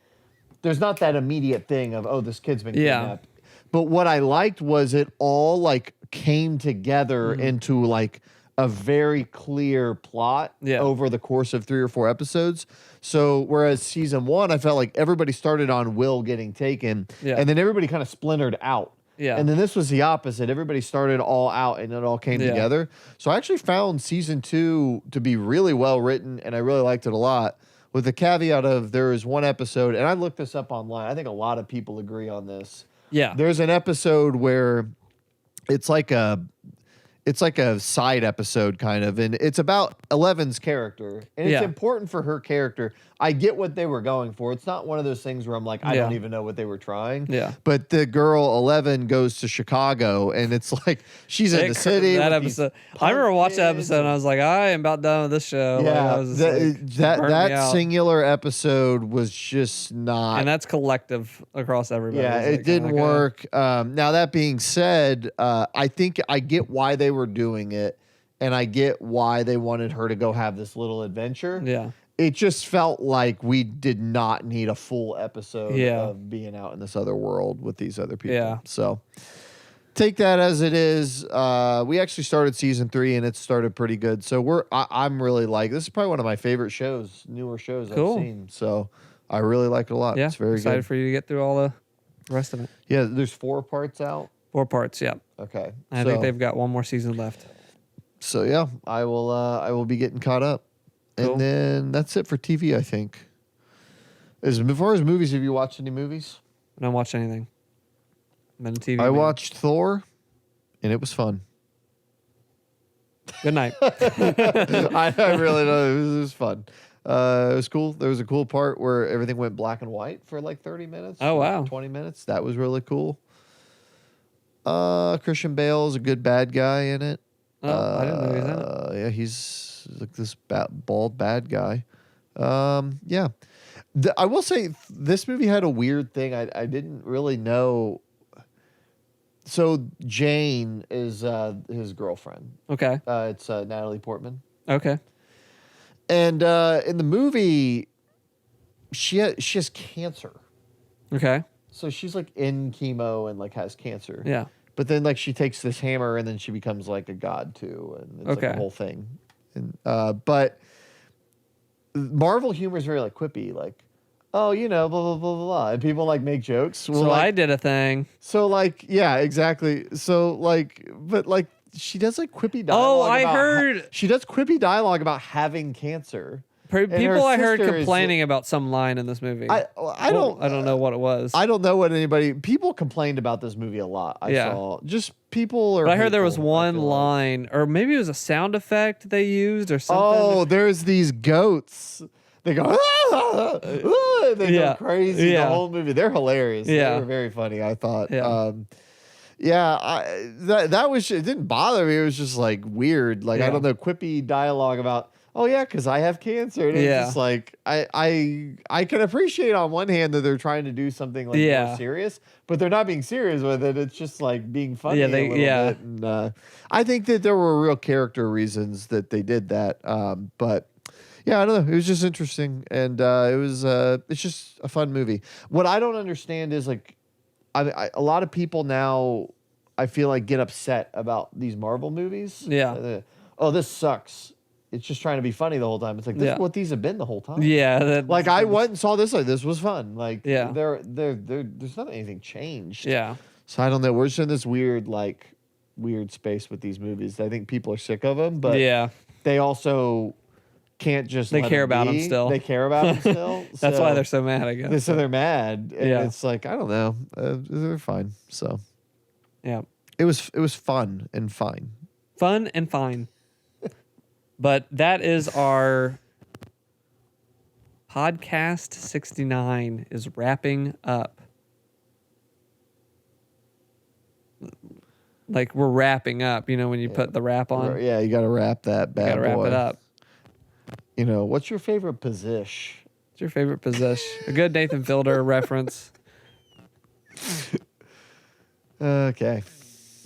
there's not that immediate thing of, oh, this kid's been kidnapped. But what I liked was it all like came together into like a very clear plot over the course of 3 or 4 episodes. So whereas season 1, I felt like everybody started on Will getting taken, and then everybody kind of splintered out. Yeah. And then this was the opposite. Everybody started all out, and it all came together. So I actually found season 2 to be really well written, and I really liked it a lot. With the caveat of there is one episode, and I looked this up online. I think a lot of people agree on this. Yeah. There's an episode where it's like a side episode kind of, and it's about Eleven's character, and it's important for her character. I get what they were going for. It's not one of those things where I'm like, I don't even know what they were trying. Yeah. But the girl 11 goes to Chicago, and it's like she's in the city. That episode, I remember watching that episode, and I was like, I am about done with this show. Yeah, like, that singular episode was just not, and that's collective across everybody. Yeah, it didn't work. Now that being said, I think I get why they were doing it, and I get why they wanted her to go have this little adventure. Yeah. It just felt like we did not need a full episode of being out in this other world with these other people. Yeah. So take that as it is. We actually started season 3, and it started pretty good. So I'm really this is probably one of my favorite shows, newer shows I've seen. So I really like it a lot. Yeah, It's very excited good. for you to get through all the rest of it. Yeah, there's 4 parts out. 4 parts, yeah. Okay. I think they've got one more season left. So yeah, I will be getting caught up. Cool. And then that's it for TV, I think. As far as movies, have you watched any movies? I don't watch anything. I'm in TV. I watched Thor, and it was fun. Good night. I really know. It was fun. It was cool. There was a cool part where everything went black and white for like 30 minutes. Oh, wow. 20 minutes. That was really cool. Christian Bale is a good bad guy in it. Oh, I didn't know he was in it. Yeah, he's like this bald bad guy. Yeah. I will say this movie had a weird thing. I didn't really know. So Jane is his girlfriend. Okay. It's Natalie Portman. Okay. And in the movie, she has cancer. Okay. So she's like in chemo and like has cancer. Yeah. But then like she takes this hammer and then she becomes like a god too, and it's like a whole thing. And but Marvel humor is very like quippy, like, oh, you know, blah blah blah blah blah, and people like make jokes. Well, So like, I did a thing. So like, yeah, exactly. So like, but like she does like quippy dialogue. Oh, I heard she does quippy dialogue about having cancer. people I heard sister is- complaining about some line in this movie. I don't know what it was. I don't know what people complained about this movie a lot. I saw just people are. But I heard there was hateful, I one feel like. line, or maybe it was a sound effect they used or something. Oh, there's these goats. They go, they go crazy the whole movie. They're hilarious. Yeah. They were very funny, I thought. Yeah. That was, it didn't bother me. It was just like weird. Like, I don't know, quippy dialogue about, oh yeah, because I have cancer. And Yeah. it's just like I can appreciate on one hand that they're trying to do something like Yeah. more serious, but they're not being serious with it. It's just like being funny Yeah, a little yeah. bit. And I think that there were real character reasons that they did that. But yeah, I don't know. It was just interesting, and it's just a fun movie. What I don't understand is like, a lot of people now, I feel like, get upset about these Marvel movies. Yeah. Oh, this sucks. It's just trying to be funny the whole time. It's like, this Yeah. is what these have been the whole time. Yeah. Like, I went and saw this, like, this was fun. Like, Yeah. there's not anything changed. Yeah. So I don't know. We're just in this weird space with these movies. I think people are sick of them, but Yeah. they also can't just They let care about 'em be. still. They care about them still. That's why So- they're so mad, I guess. so they're mad. And Yeah. it's like, I don't know. They're fine. So Yeah. it was fun and fine. Fun and fine. But that is our podcast 69 is wrapping up. Like we're wrapping up, when you put the wrap on. Yeah, you got to wrap that bad You gotta wrap boy. it up. What's your favorite position? What's your favorite position? A good Nathan Fielder reference. Okay.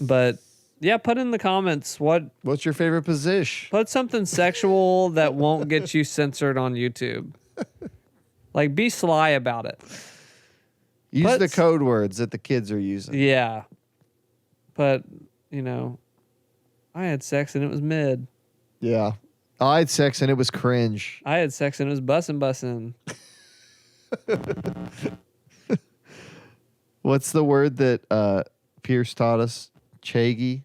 But yeah, put in the comments What's your favorite position? put something sexual that won't get you censored on YouTube. Like be sly about it. Use the Put- code words that the kids are using. Yeah. But, I had sex and it was mid. Yeah. I had sex and it was cringe. I had sex and it was bussin'. What's the word that Pierce taught us? Chaggy.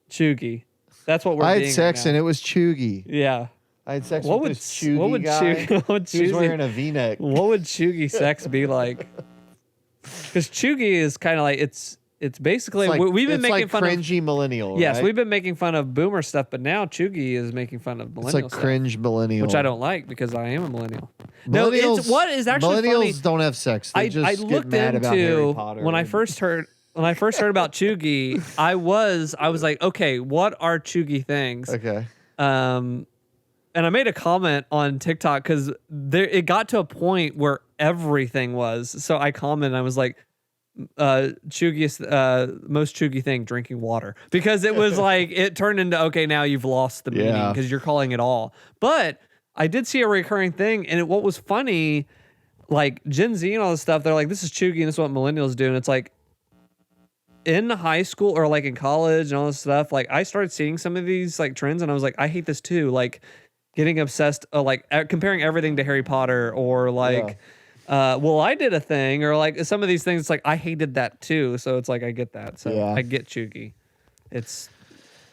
Chuggy. That's what we're I being had sex right and now. it was chuggy. Yeah. I had sex What with would this chuggy what would guy. what would He was chuggy- wearing a V-neck. what would chuggy sex be like? Because chuggy is kind of like it's basically It's like, we've been it's making like fun of. cringy millennial. Yes, right? we've been making fun of boomer stuff, but now chuggy is making fun of It's millennial like stuff, cringe millennial, which I don't like because I am a millennial. No, Millennials, it's what is actually millennials funny. don't have sex. They just I get looked mad about Harry into Potter. when I and- first heard about chuggy. I was like, okay, what are chuggy things? Okay. And I made a comment on TikTok because it got to a point where everything was. So I commented, I was like, chuggiest, most chuggy thing, drinking water. Because it was like, it turned into, okay, now you've lost the meaning Yeah. because you're calling it all. But I did see a recurring thing. And what was funny, like Gen Z and all this stuff, they're like, this is chuggy and this is what millennials do. And it's like, in high school or like in college and all this stuff, like I started seeing some of these like trends and I was like, I hate this too. Like getting obsessed, comparing everything to Harry Potter or like, well, I did a thing or like some of these things. It's like, I hated that too. So it's like, I get that. So Yeah. I get chuggy. It's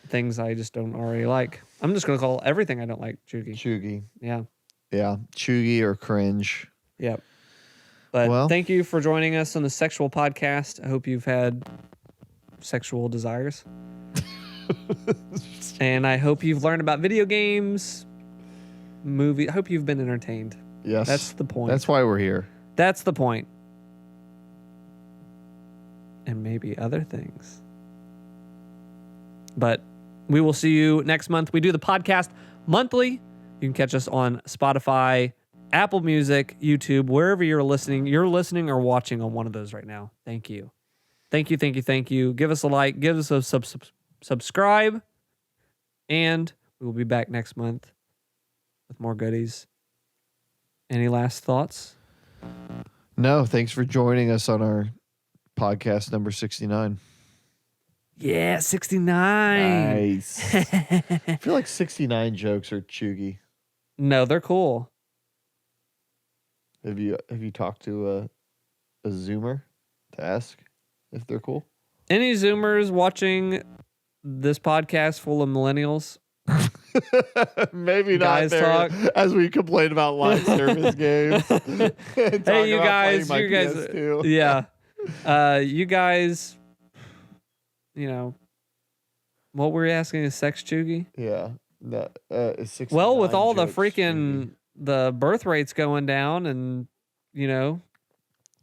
things I just don't already like. I'm just going to call everything I don't like chuggy. Chuggy. Yeah. Yeah. Chuggy or cringe. Yep. But Well- thank you for joining us on the sexual podcast. I hope you've had sexual desires. And I hope you've learned about video games, I hope you've been entertained. Yes. That's the point. That's why we're here. That's the point. And maybe other things. But we will see you next month. We do the podcast monthly. You can catch us on Spotify, Apple Music, YouTube, wherever you're listening. You're listening or watching on one of those right now. Thank you. Thank you, thank you, thank you. Give us a like, give us a subscribe, and we will be back next month with more goodies. Any last thoughts? No, thanks for joining us on our podcast number 69. Yeah, 69. Nice. I feel like 69 jokes are chuggy. No, they're cool. Have you talked to a Zoomer to ask if they're cool? Any Zoomers watching this podcast full of millennials? Maybe not Guys there, talk. as we complain about live service games. Hey, you guys, yeah. You guys, what we're asking is sex chuggy? Yeah. No, it's 69 Well, with all the jokes freaking, the birth rates going down and,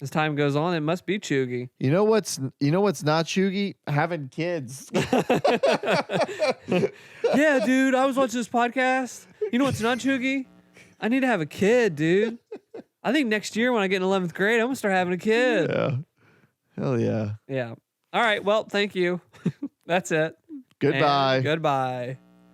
as time goes on, it must be chuggy. You know what's not chuggy? Having kids. Yeah, dude, I was watching this podcast. You know what's not, Chugi? I need to have a kid, dude. I think next year when I get in 11th grade, I'm going to start having a kid. Yeah. Hell yeah. Yeah. All right. Well, thank you. That's it. Goodbye. And goodbye.